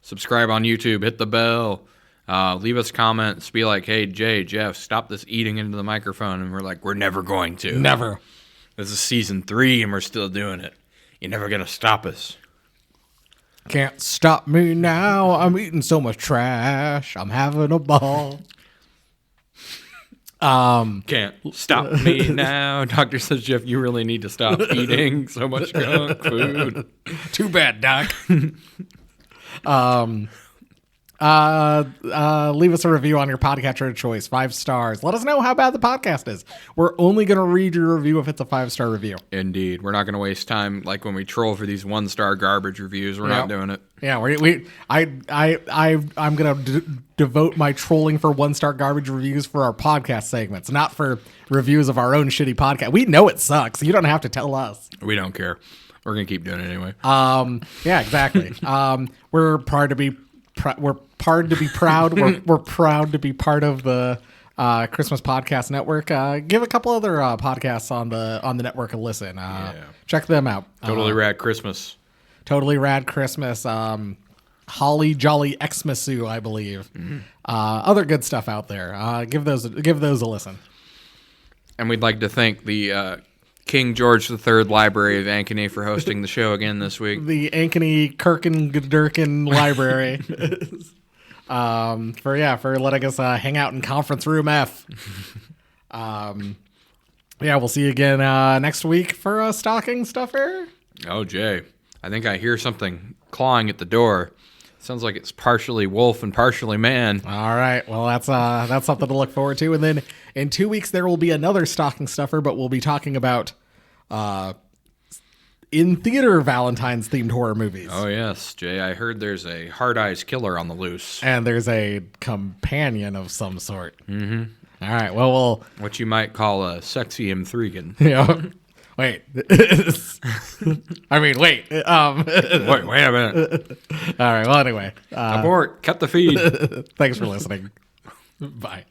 Subscribe on YouTube. Hit the bell. Leave us comments. Be like, hey, Jay, Jeff, stop this eating into the microphone. And we're like, we're never going to. Never. This is season 3 and we're still doing it. You're never going to stop us. Can't stop me now. I'm eating so much trash. I'm having a ball. Can't stop me now. Doctor says, Jeff, you really need to stop eating so much junk food. Too bad, Doc. Leave us a review on your podcatcher of choice. 5 stars. Let us know how bad the podcast is. We're only going to read your review if it's a 5-star review. Indeed. We're not going to waste time like when we troll for these 1-star garbage reviews. We're not doing it. Yeah, I'm going to devote my trolling for 1-star garbage reviews for our podcast segments, not for reviews of our own shitty podcast. We know it sucks. You don't have to tell us. We don't care. We're going to keep doing it anyway. Yeah, exactly. We're proud to be proud. We're proud to be part of the Christmas Podcast Network. Give a couple other podcasts on the network a listen. Check them out. Totally Rad Christmas. Totally Rad Christmas. Holly Jolly Xmasu, I believe. Other good stuff out there. Give those a listen. And we'd like to thank the King George III Library of Ankeny for hosting the show again this week. The Ankeny Kirkengurken Library. For letting us hang out in conference room F. We'll see you again next week for a stocking stuffer. Oh, Jay, I think I hear something clawing at the door. Sounds like it's partially wolf and partially man. All right, well that's something to look forward to. And then in 2 weeks there will be another stocking stuffer, but we'll be talking about in theater Valentine's themed horror movies. Oh yes, Jay, I heard there's a hard eyes killer on the loose, and there's a companion of some sort. Mm-hmm. All right, well, what you might call a sexy M3gan. Yeah. Wait. I mean, wait. Wait a minute. All right. Well, anyway. Abort. Cut the feed. Thanks for listening. Bye.